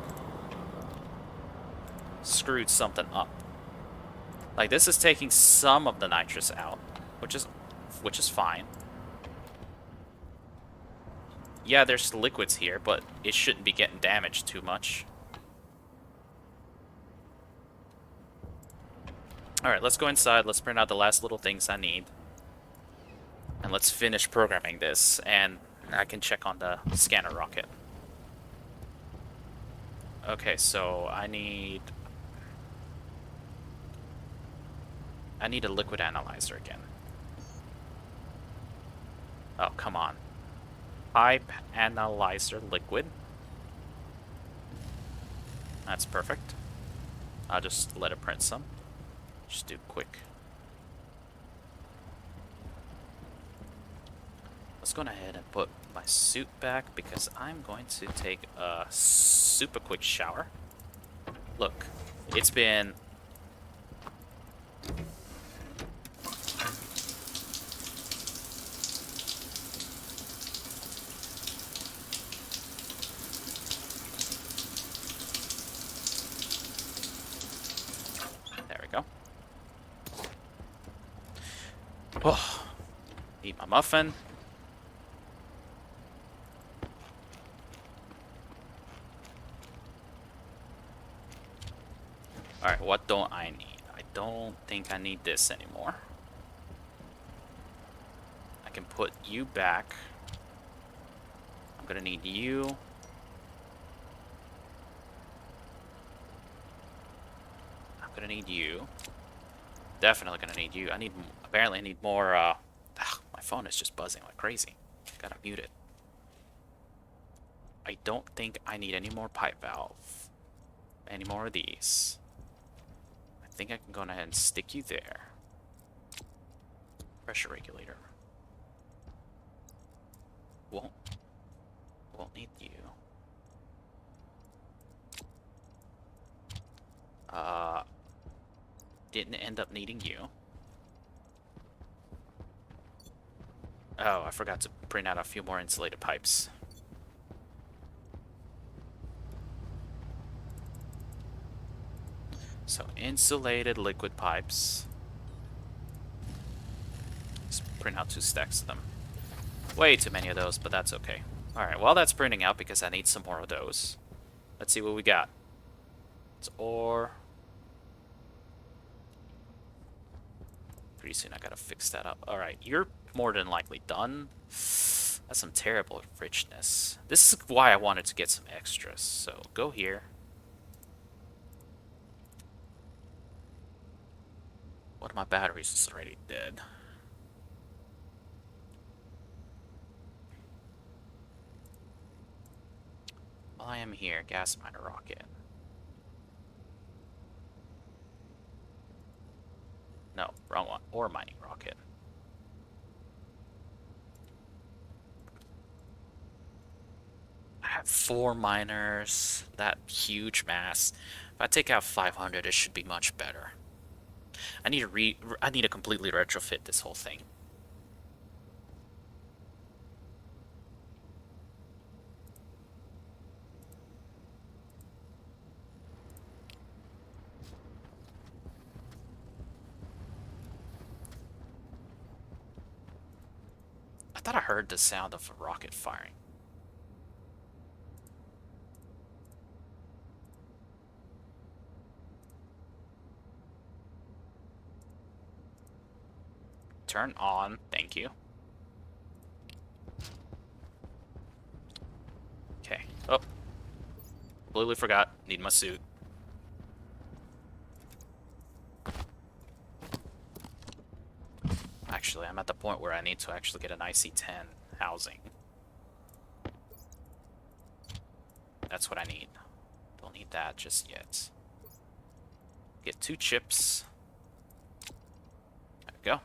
screwed something up. Like, this is taking some of the nitrous out, which is fine. Yeah, there's liquids here, but it shouldn't be getting damaged too much. Alright, let's go inside. Let's print out the last little things I need. And let's finish programming this. And I can check on the scanner rocket. Okay, so I need a liquid analyzer again. Oh, come on. Pipe analyzer liquid. That's perfect. I'll just let it print some. Just do quick. Let's go ahead and put my suit back because I'm going to take a super quick shower. Look, it's been... There we go. Oh, eat my muffin. Alright, what don't I need? I don't think I need this anymore. I can put you back. I'm gonna need you. I'm gonna need you. Definitely gonna need you. Apparently I need more, my phone is just buzzing like crazy. Gotta mute it. I don't think I need any more pipe valve. Any more of these. I think I can go ahead and stick you there. Pressure regulator. Won't need you. Didn't end up needing you. Oh, I forgot to print out a few more insulated pipes. So, insulated liquid pipes. Let's print out 2 stacks of them. Way too many of those, but that's okay. Alright, while that's printing out, because I need some more of those. Let's see what we got. It's ore. Pretty soon I gotta fix that up. Alright, you're more than likely done. That's some terrible richness. This is why I wanted to get some extras. So, go here. One of my batteries is already dead. While I am here, gas miner rocket. No, wrong one. Ore mining rocket. I have 4 miners, that huge mass. If I take out 500, it should be much better. I need to completely retrofit this whole thing. I thought I heard the sound of a rocket firing. Turn on, thank you. Okay. Oh. Completely forgot. Need my suit. Actually, I'm at the point where I need to actually get an IC-10 housing. That's what I need. Don't need that just yet. Get 2 chips. There we go.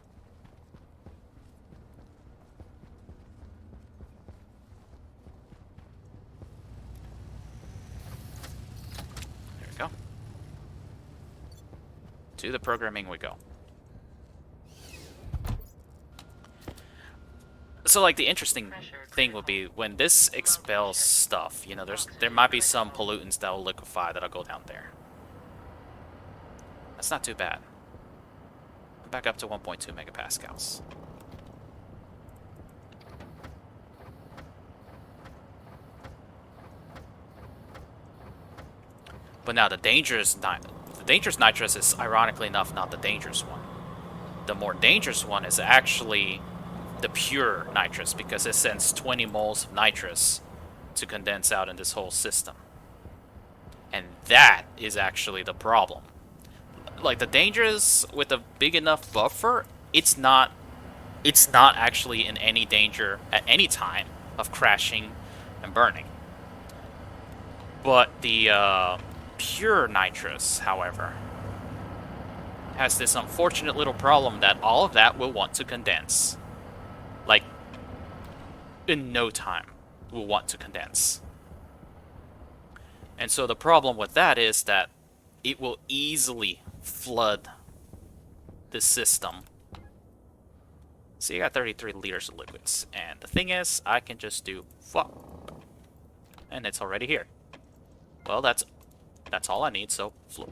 There we go. To the programming we go. So, like, the interesting thing would be when this expels stuff, you know, there might be some pollutants that will liquefy that'll go down there. That's not too bad. I'm back up to 1.2 megapascals. But now the dangerous nitrous is, ironically enough, not the dangerous one. The more dangerous one is actually the pure nitrous, because it sends 20 moles of nitrous to condense out in this whole system. And that is actually the problem. Like, the dangerous with a big enough buffer, it's not actually in any danger at any time of crashing and burning. But the pure nitrous, however, has this unfortunate little problem that all of that will want to condense. Like, in no time, will want to condense. And so the problem with that is that it will easily flood the system. So you got 33 liters of liquids. And the thing is, I can just do flop. And it's already here. Well, that's all I need, so flip.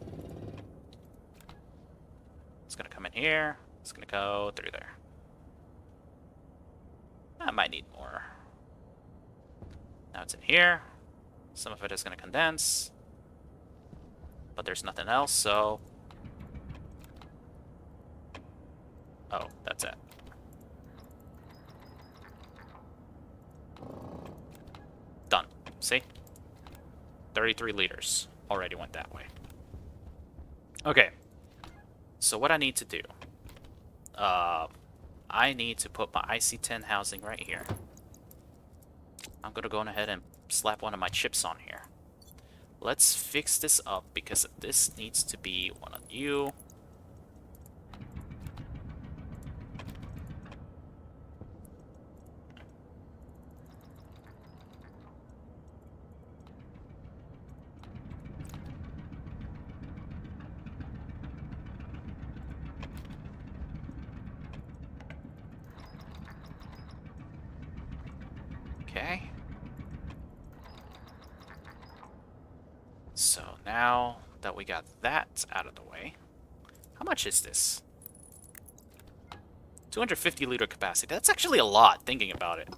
It's gonna come in here. It's gonna go through there. I might need more. Now it's in here. Some of it is going to condense. But there's nothing else, so... Oh, that's it. Done. See? 33 liters. Already went that way. Okay. So what I need to do... I need to put my IC-10 housing right here. I'm gonna go ahead and slap one of my chips on here. Let's fix this up because this needs to be one of you. Okay. So now that we got that out of the way, how much is this? 250 liter capacity. That's actually a lot, thinking about it.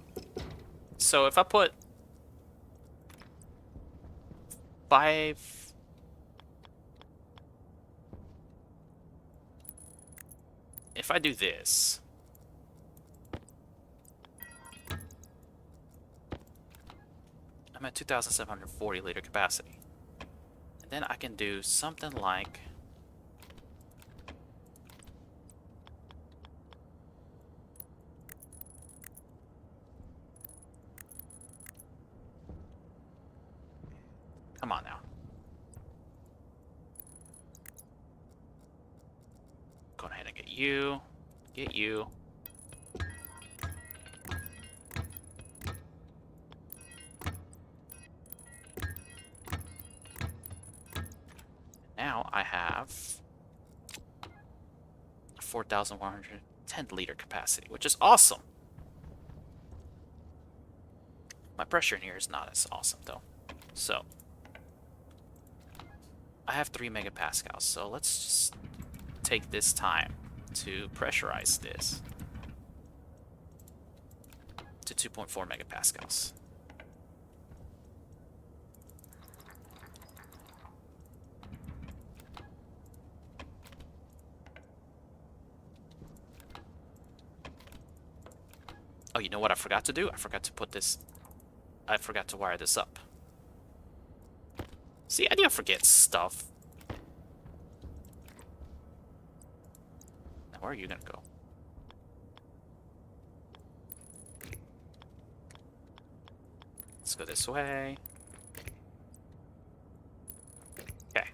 So if I put 5... If I do this... I'm at 2,740 liter capacity. And then I can do something like... Come on now. Go ahead and get you. Get you. Now I have 4,110 liter capacity, which is awesome. My pressure in here is not as awesome though. So I have 3 megapascals, so let's just take this time to pressurize this to 2.4 megapascals. Oh, you know what I forgot to do? I forgot to wire this up. See, I do forget stuff. Now, where are you gonna go? Let's go this way. Okay.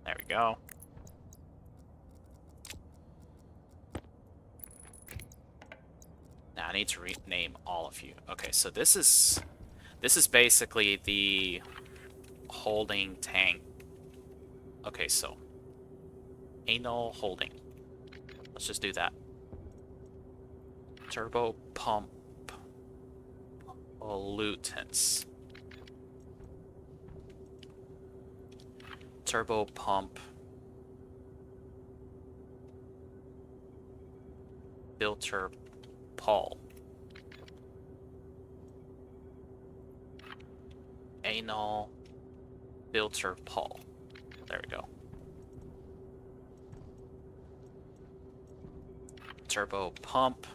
There we go. Now I need to rename all of you. Okay, so this is basically the holding tank. Okay, so anal holding. Let's just do that. Turbo pump pollutants. Turbo pump filter Paul. Anal filter Paul. There we go. Turbo pump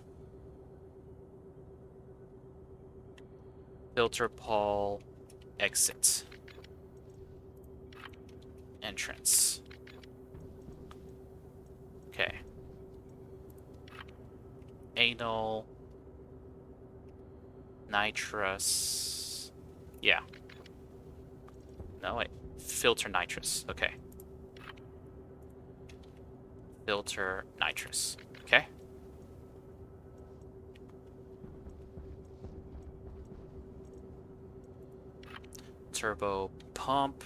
filter Paul exit. Entrance. Okay. Anal nitrous. Yeah. No, wait. Filter nitrous. Okay. Filter nitrous. Okay. Turbo pump.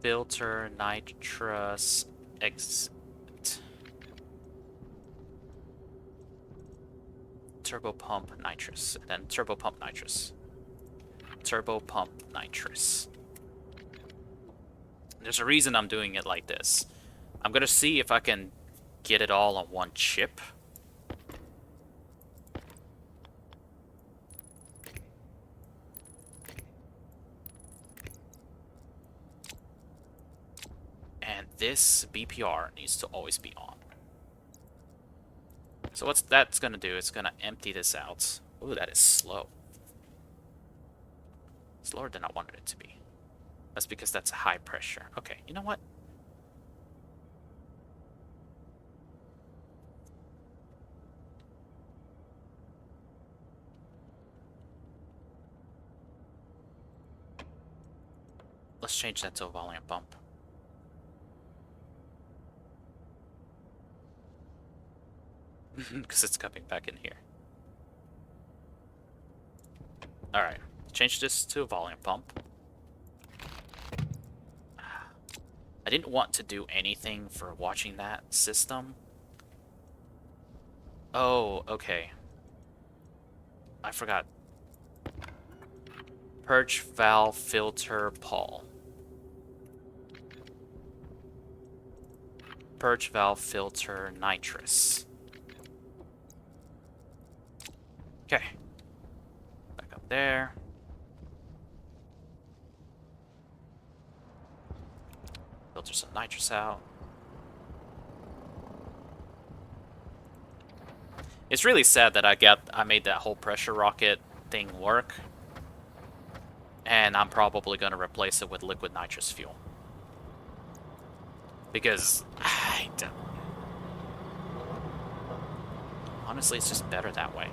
Filter nitrous exit. Turbo pump nitrous. And then turbo pump nitrous. Turbo pump nitrous. There's a reason I'm doing it like this. I'm gonna see if I can get it all on one chip. And this BPR needs to always be on. So what's that's gonna do? It's gonna empty this out. Ooh, that is slow. Slower than I wanted it to be. That's because that's high pressure. Okay, you know what? Let's change that to a volume pump. Because it's coming back in here. Alright, change this to a volume pump. I didn't want to do anything for watching that system. Oh, okay. I forgot. Purge valve filter Paul. Purge valve filter nitrous. Okay. Back up there. Filter some nitrous out. It's really sad that I made that whole pressure rocket thing work. And I'm probably going to replace it with liquid nitrous fuel. Because right. Honestly, it's just better that way.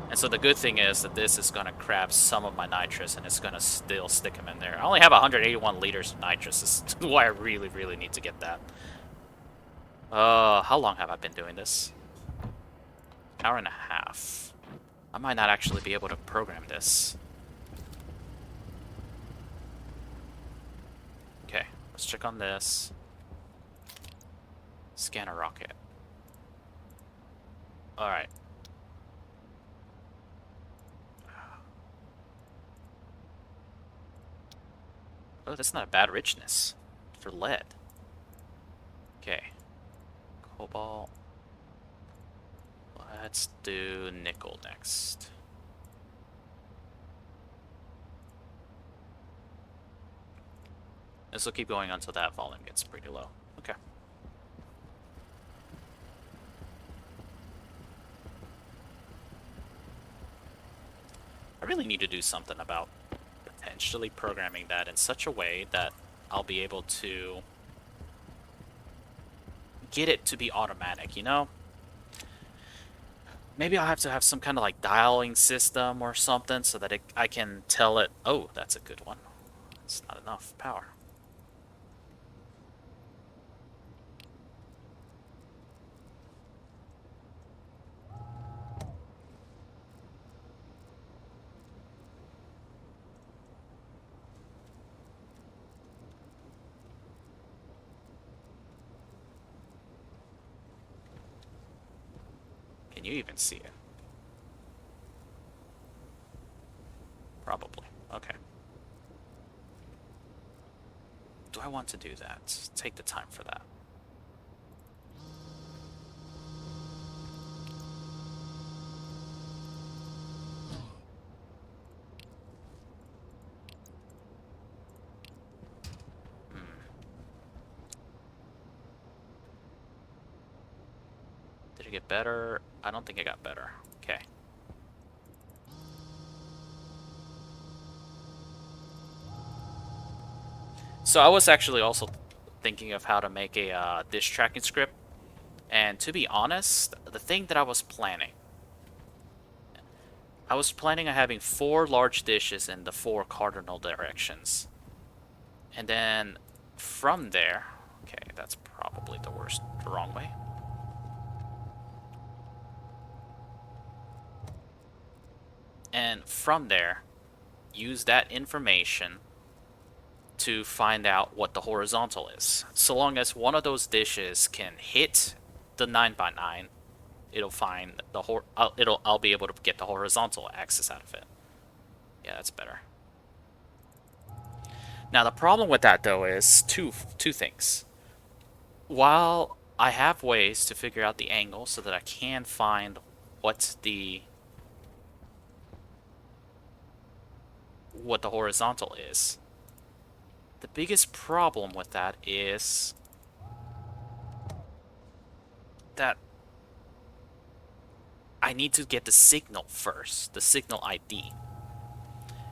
And so the good thing is that this is going to grab some of my nitrous and it's going to still stick them in there. I only have 181 liters of nitrous. This is why I really, really need to get that. How long have I been doing this? Hour and a half. I might not actually be able to program this. Okay, let's check on this. Scan a rocket. Alright. Oh, that's not a bad richness for lead. Okay. Cobalt. Let's do nickel next. This will keep going until that volume gets pretty low. Okay. I really need to do something about potentially programming that in such a way that I'll be able to get it to be automatic, you know? Maybe I'll have to have some kind of like dialing system or something so that I can tell it, oh, that's a good one. It's not enough power. Can you even see it? Probably. Okay. Do I want to do that? Take the time for that. Did it get better? I don't think it got better. Okay. So I was actually also thinking of how to make a dish tracking script. And to be honest, the thing that I was planning on having 4 large dishes in the 4 cardinal directions. And then from there, okay, that's probably the wrong way. And from there, use that information to find out what the horizontal is. So long as one of those dishes can hit the 9x9, it'll find the I'll be able to get the horizontal axis out of it. Yeah, that's better. Now the problem with that though is two things. While I have ways to figure out the angle so that I can find what the horizontal is, the biggest problem with that is that I need to get the signal first, the signal ID.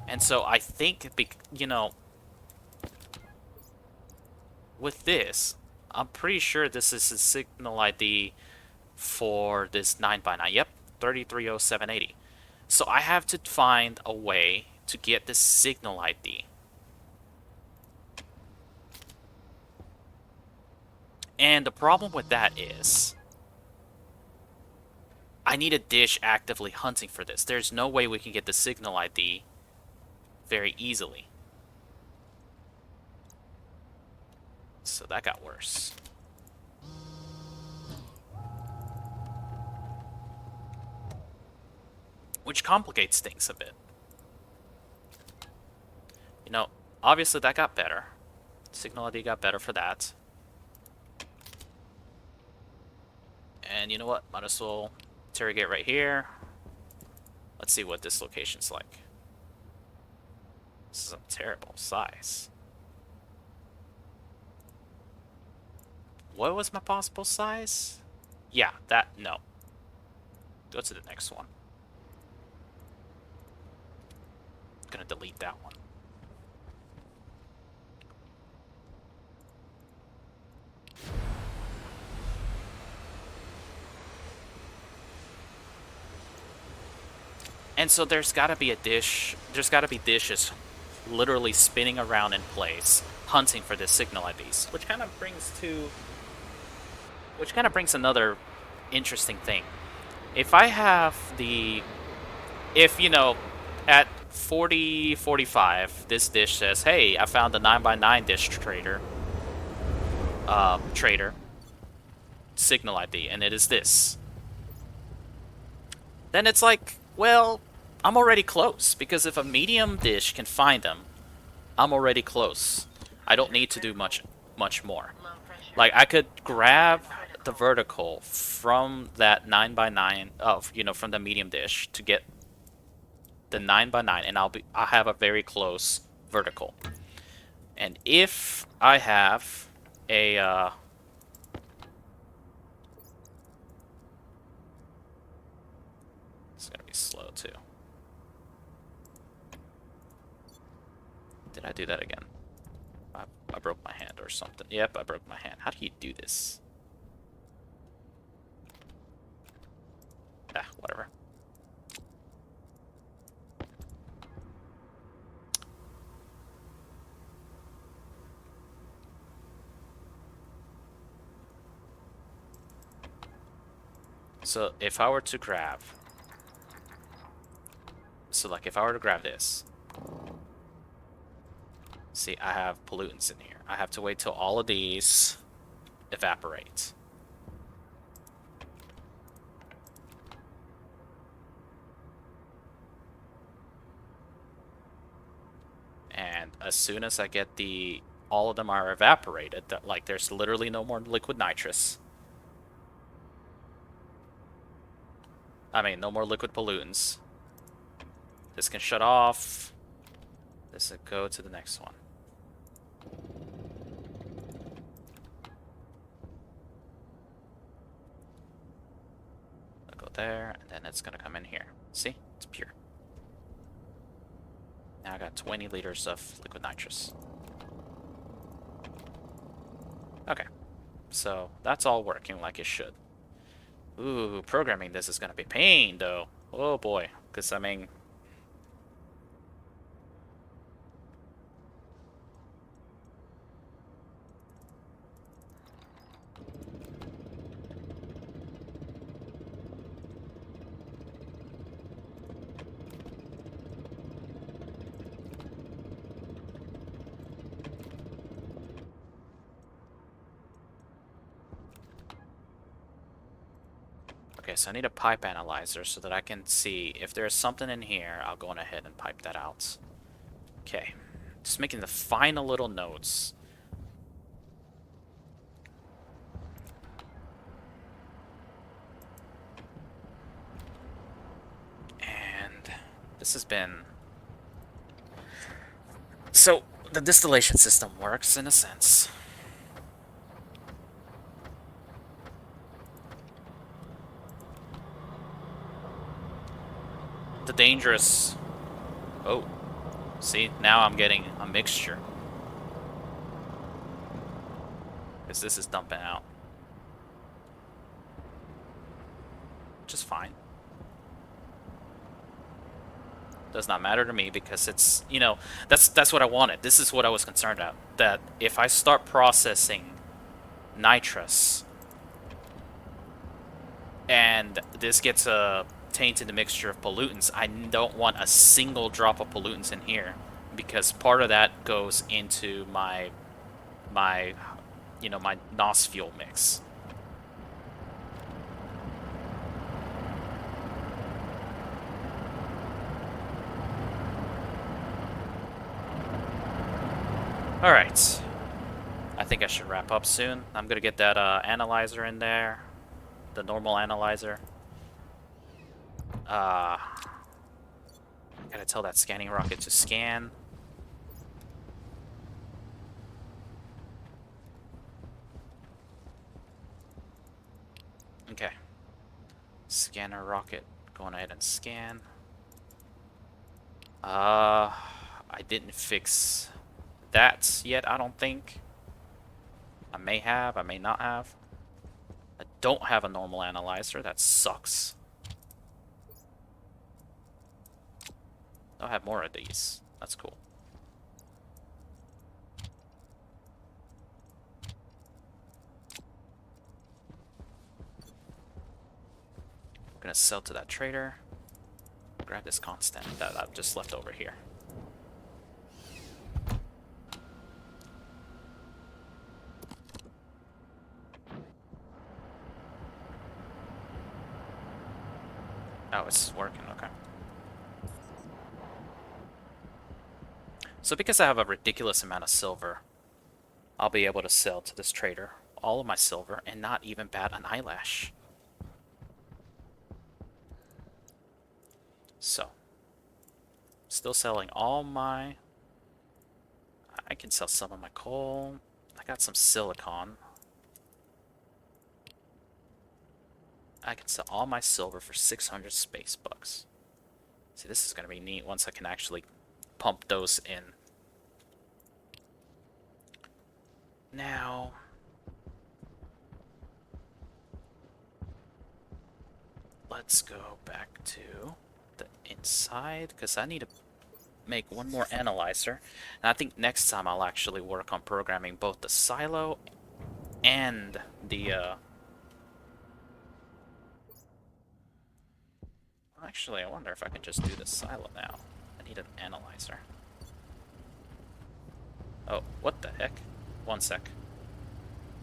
And so I think, you know, with this, I'm pretty sure this is a signal ID for this 9x9. Yep, 330780. So I have to find a way to get this signal ID. And the problem with that is I need a dish actively hunting for this. There's no way we can get the signal ID very easily. So that got worse. Which complicates things a bit. You know, obviously that got better. Signal ID got better for that. And you know what? Might as well interrogate right here. Let's see what this location's like. This is a terrible size. What was my possible size? Yeah, that, no. Go to the next one. I'm gonna delete that one. And so there's gotta be a dish, there's gotta be dishes literally spinning around in place, hunting for the signal IDs, which kind of brings another interesting thing. If I have if, you know, at 40:45, this dish says, hey, I found the 9x9 dish trader signal ID, and it is this. Then it's like, well, I'm already close, because if a medium dish can find them, I'm already close. I don't need to do much more. Low pressure. Like, I could grab the vertical from that 9x9, from the medium dish to get the 9x9, and I'll have a very close vertical. And if I have a it's gonna be slow too. Did I do that again? I broke my hand or something. Yep, I broke my hand. How do you do this? Ah, whatever. So if I were to grab, if I were to grab this, see, I have pollutants in here. I have to wait till all of these evaporate. And as soon as I get all of them are evaporated, like there's literally no more liquid nitrous. I mean, no more liquid pollutants. This can shut off. This will go to the next one. I'll go there, and then it's gonna come in here. See? It's pure. Now I got 20 liters of liquid nitrous. Okay. So that's all working like it should. Ooh, programming this is gonna be pain, though. Oh boy. Because, I mean... Okay, so I need a pipe analyzer so that I can see if there's something in here. I'll go on ahead and pipe that out. Okay, just making the final little notes. And this has been... So, the distillation system works in a sense. The dangerous... Oh. See, now I'm getting a mixture. Because this is dumping out. Which is fine. Does not matter to me because it's, you know, that's what I wanted. This is what I was concerned about. That if I start processing nitrous and this gets a tainted mixture of pollutants, I don't want a single drop of pollutants in here because part of that goes into my NOS fuel mix. Alright. I think I should wrap up soon. I'm gonna get that analyzer in there. The normal analyzer. Gotta tell that scanning rocket to scan. Scanner rocket. Going ahead and scan. I didn't fix that yet, I don't think. I may have, I may not have. I don't have a normal analyzer, that sucks. I'll have more of these. That's cool. I'm gonna sell to that trader. Grab this constant that I've just left over here. Oh, it's working, okay. So because I have a ridiculous amount of silver, I'll be able to sell to this trader all of my silver and not even bat an eyelash. So, still selling all my... I can sell some of my coal. I got some silicon. I can sell all my silver for 600 space bucks. See, this is going to be neat once I can actually pump those in. Now, let's go back to the inside, because I need to make one more analyzer. And I think next time I'll actually work on programming both the silo and the... Actually, I wonder if I can just do the silo now. I need an analyzer. Oh, what the heck? One sec.